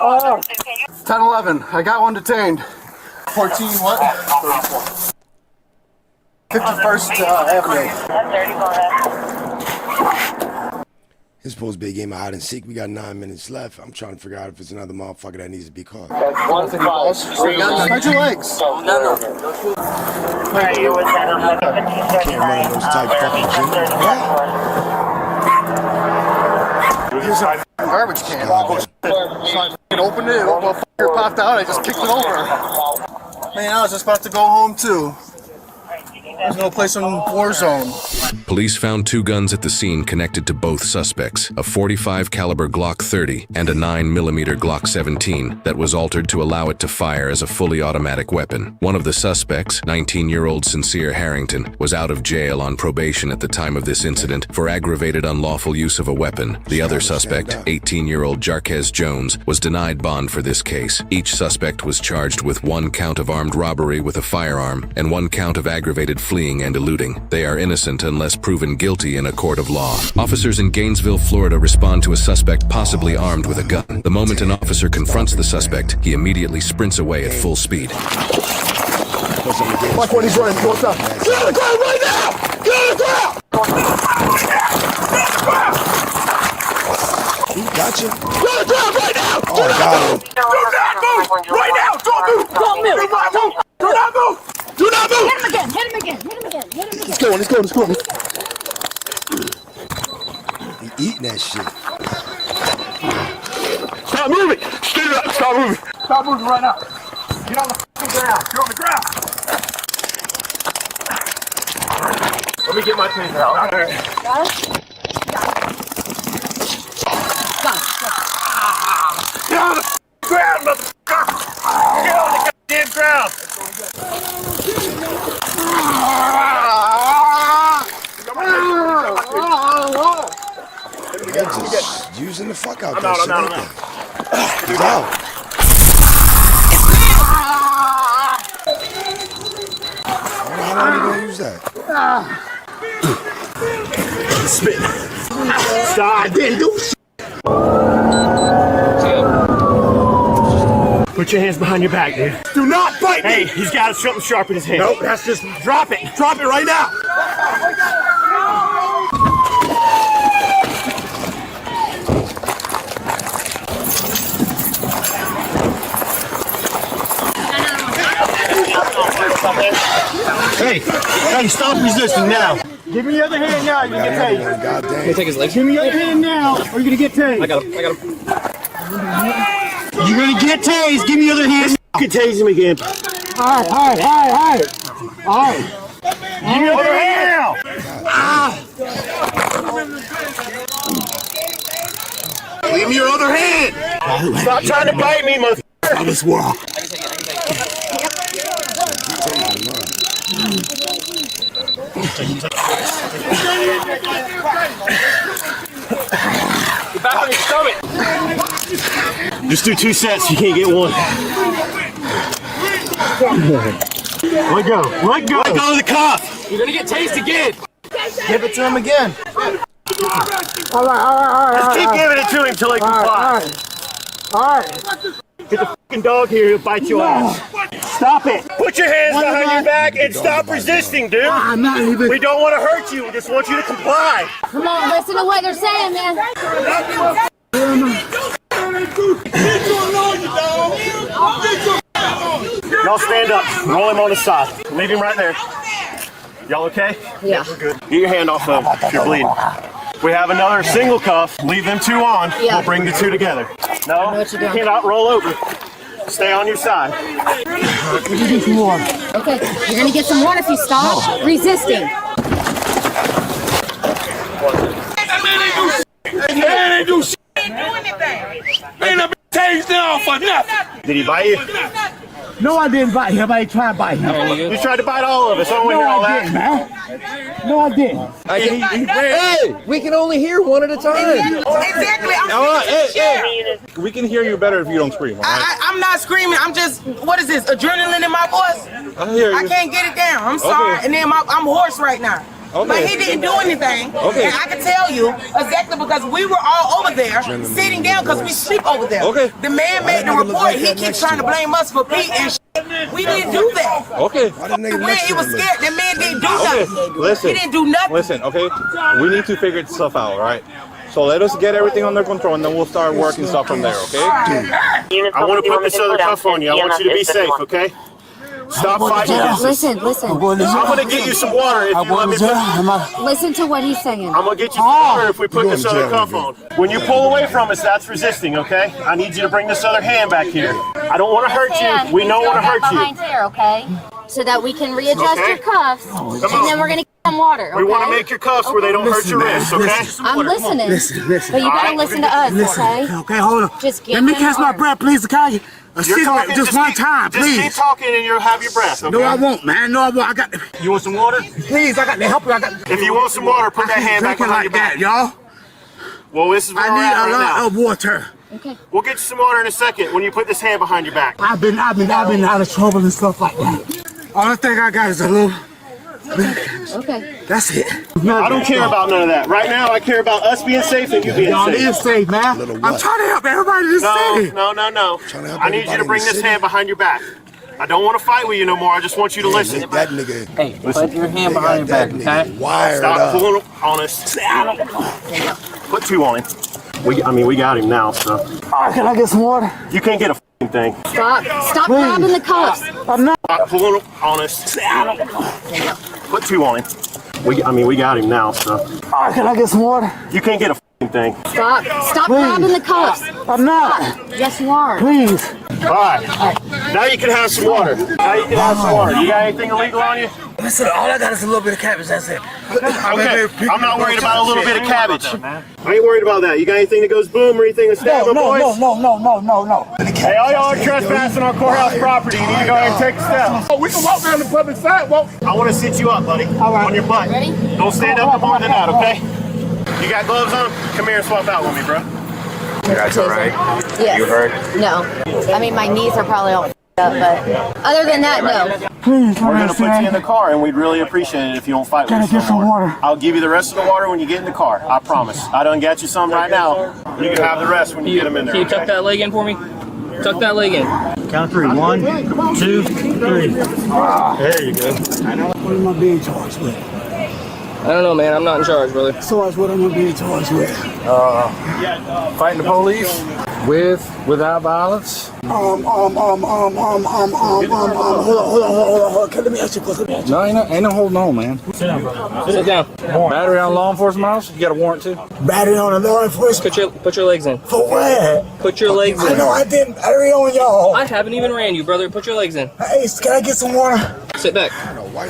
Oh. 10-11. I got one detained. 14 what? 51st Avenue. It's supposed to be a game of hide and seek. We got 9 minutes left. I'm trying to figure out if it's another motherfucker that needs to be caught. Spread your legs. Can't run in those tight fucking gyms. Here's a garbage can. So I opened it, motherfucker popped out, I just kicked it over. Man, I was just about to go home too. There's no place in war zone. Police found 2 guns at the scene connected to both suspects, a .45 caliber Glock 30 and a 9mm Glock 17 that was altered to allow it to fire as a fully automatic weapon. One of the suspects, 19-year-old Sincere Harrington, was out of jail on probation at the time of this incident for aggravated unlawful use of a weapon. The other suspect, 18-year-old Jarquez Jones, was denied bond for this case. Each suspect was charged with 1 count of armed robbery with a firearm and 1 count of aggravated fleeing and eluding. They are innocent unless proven guilty in a court of law. Officers in Gainesville, Florida respond to a suspect possibly armed with a gun. The moment an officer confronts the suspect, he immediately sprints away at full speed. Watch when he's running, close up. Get on the ground right now! Get on the ground! Gotcha. Get on the ground right now! Oh, got him. Do not move! Right now! Don't move! Don't move! Do not move! Do not move! Do not move! Hit him again! Hit him again! Hit him again! Hit him again! Let's go! Let's go! Let's go! He eating that shit. Stop moving! Stand up! Stop moving! Stop moving right now! Get on the ground! You're on the ground! Let me get my taser out. All right. Get on the ground, motherfucker! Get on the goddamn ground! They're just using the fuck out I'm that out, shit. I'm ain't out. they? He's out. How long are you gonna use that? Spit. Stop. I didn't do shit. Put your hands behind your back, dude. Do not bite me! Hey, he's got something sharp in his hand. Nope, that's just... Drop it! Drop it right now! Hey, stop resisting now. Give me your other hand now. You're gonna get tased. God damn. Can you take his legs? Give me your other hand now, or you're gonna get tased. I got him. You're gonna get tased. Give me your other hand. You can tase him again. All right. Give me your other hand now. Give me your other hand. Stop trying to bite me, motherfucker. I just walk. Get back on your stomach. Just do 2 sets. You can't get one. Let go. Let go. Let go of the cuff. You're gonna get tased again. Give it to him again. All right. Just keep giving it to him till he complies. All right. Get the fucking dog here, he'll bite your ass. Stop it. Put your hands behind your back and stop resisting, dude. I'm not even. We don't want to hurt you. We just want you to comply. Come on, listen to what they're saying, man. Y'all stand up. Roll him on the side. Leave him right there. Y'all okay? Yeah. We're good. Get your hand off of him if you're bleeding. We have another single cuff. Leave them 2 on. Yeah. We'll bring the 2 together. No, you cannot roll over. Stay on your side. Okay, you're gonna get some water if you stop resisting. Man ain't do shit. Ain't no tased now for nothing. Did he bite you? No, I didn't bite him. I ain't trying to bite him. You tried to bite all of us. No, I didn't, man. No, I didn't. Hey, we can only hear one at a time. Exactly. We can hear you better if you don't scream. All right? I'm not screaming. I'm just, what is this, adrenaline in my voice? I hear you. I can't get it down. I'm sorry. Okay. And then I'm hoarse right now. Okay. But he didn't do anything. Okay. And I can tell you exactly because we were all over there sitting down because we sleep over there. Okay. The man made the report. He keeps trying to blame us for Pete and shit. We didn't do that. Okay. The way he was scared, the man didn't do nothing. Listen. He didn't do nothing. Listen, okay? We need to figure stuff out, all right? So let us get everything under control and then we'll start working stuff from there, okay? I want to put this other cuff on you. I want you to be safe, okay? Stop fighting against us. Listen. I'm going to get you some water if you let me Listen to what he's saying. I'm going to get you some water if we put this other cuff on. When you pull away from us, that's resisting, okay? I need you to bring this other hand back here. I don't want to hurt you. We don't want to hurt Behind you. here, okay? So that we can readjust your cuffs, and then we're gonna get some water. Okay? We want to make your cuffs where they don't hurt your wrists, okay? I'm listening. Listen. But you gotta listen to us, okay? Okay, hold on. Just give Let me him catch my water. breath, please, okay? You're talking, Just one time, please. Just keep talking and you'll have your breath, okay? No, I won't, man. No, I won't. I got. You want some water? Please, I got to help you. If you want some water, put that hand back behind your back. Y'all. Well, this is where I we're at need a right lot now. of water. Okay. We'll get you some water in a second when you put this hand behind your back. I've been out of trouble and stuff like that. All I think I got is a little. Okay. That's it. I don't care about none of that. Right now, I care about us being safe and you being Y'all safe. is safe, man. I'm trying to help everybody to stay. No. I need you to bring this hand behind your back. I don't want to fight with you no more. I just want you to listen. That nigga. Hey, put your hand behind your back, okay? Stop pulling on us. Put 2 on him. We got him now, so. Can I get some water? You can't get a f***ing thing. Stop grabbing the cuffs. I'm not. Stop pulling on us. Put 2 on him. We got him now, so. Can I get some water? You can't get a f***ing thing. Stop grabbing the cuffs. I'm not. Yes, you are. Please. All right. Now you can have some water. You got anything illegal on you? Listen, all I got is a little bit of cabbage. That's it. Okay. I'm not worried about a little bit of cabbage. I ain't worried about that. You got anything that goes boom or anything that stabs my boys? No. Hey, all y'all are trespassing on courthouse property. You need to go ahead and take a step. Oh, we can walk down the public sidewalk. I want to sit you up, buddy. All right. On your butt. Ready? Don't stand up more than that, okay? You got gloves on? Come here and swap out with me, bro. You guys all right? Yes. You hurt? No. I mean, my knees are probably all f***ed up, but other than that, no. Please, We're going to put you in the car, and we'd really appreciate it if you don't fight with us. Can I get some water? I'll give you the rest of the water when you get in the car. I promise. I done got you some right now. You can have the rest when you get them in there. Can you tuck that leg in for me? Tuck that leg in. Count of 3. 1, 2, 3. There you go. What am I being charged with? I don't know, man. I'm not in charge, brother. So that's what I'm gonna be in charged with. Fighting the police? Without violence? Hold on. Okay, let me ask you a question. No, ain't no holding on, man. Sit down, brother. Sit down. Battery on law enforcement officer? You got a warrant too? Battery on a law enforcement? Put your legs in. For what? Put your legs in. I know I didn't battery on y'all. I haven't even ran you, brother. Put your legs in. Hey, can I get some water? Sit back.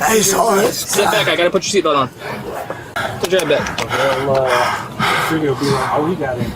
Hey, sorry. Sit back. I gotta put your seatbelt on. Put your head back. Oh, he got it.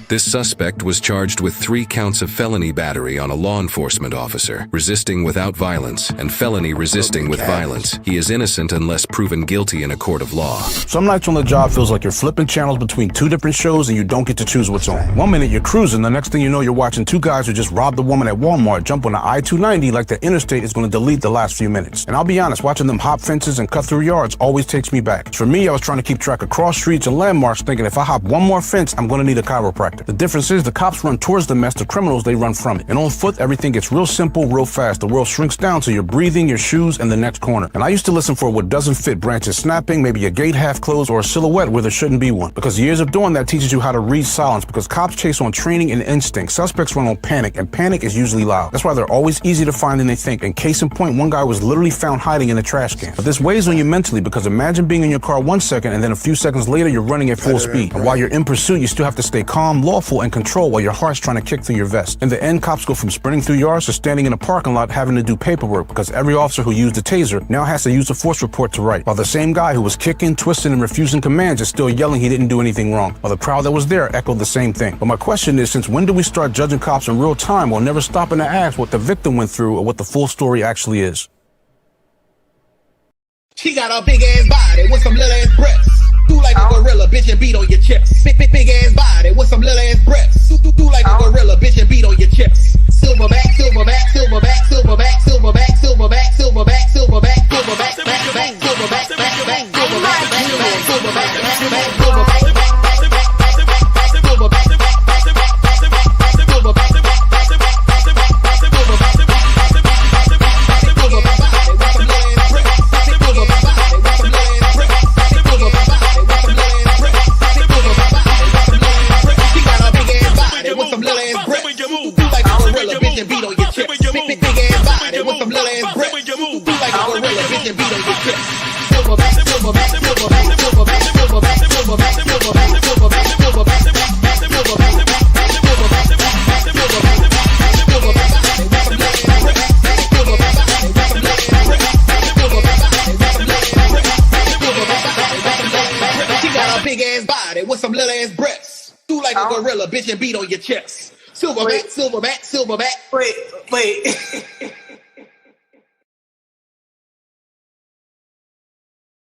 This suspect was charged with 3 counts of felony battery on a law enforcement officer, resisting without violence, and felony resisting with violence. He is innocent unless proven guilty in a court of law. Some nights on the job feels like you're flipping channels between 2 different shows and you don't get to choose what's on. One minute you're cruising, the next thing you know you're watching 2 guys who just robbed a woman at Walmart jump on the I-290 like the interstate is going to delete the last few minutes. And I'll be honest, watching them hop fences and cut through yards always takes me back. For me, I was trying to keep track of cross streets and landmarks, thinking if I hop one more fence, I'm going to need a chiropractor. The difference is the cops run towards the mess, the criminals, they run from it. And on foot, everything gets real simple, real fast. The world shrinks down to your breathing, your shoes, and the next corner. And I used to listen for what doesn't fit, branches snapping, maybe a gate half closed, or a silhouette where there shouldn't be one. Because years of doing that teaches you how to read silence, because cops chase on training and instinct. Suspects run on panic, and panic is usually loud. That's why they're always easy to find than they think. And case in point, one guy was literally found hiding in a trash can. But this weighs on you mentally, because imagine being in your car 1 second, and then a few seconds later, you're running at full speed. And while you're in pursuit, you still have to stay calm, lawful, and control while your heart's trying to kick through your vest. In the end, cops go from sprinting through yards to standing in a parking lot having to do paperwork, because every officer who used a taser now has to use a force report to write, while the same guy who was kicking, twisting, and refusing commands is still yelling he didn't do anything wrong, while the crowd that was there echoed the same thing. But my question is, since when do we start judging cops in real time while never stopping to ask what the victim went through or what the full story actually is? She got a big ass body with some little ass breasts. Do like a gorilla, bitch, and beat on your chest. Big ass body with some little ass breasts. Do like a gorilla, bitch, and beat on your chest. Silverback, silverback, silverback, silverback, silverback, silverback, silverback, silverback, silverback, back, silverback, back, silverback, bitch, and beat on your chest. Silverback, silverback, silverback. Wait.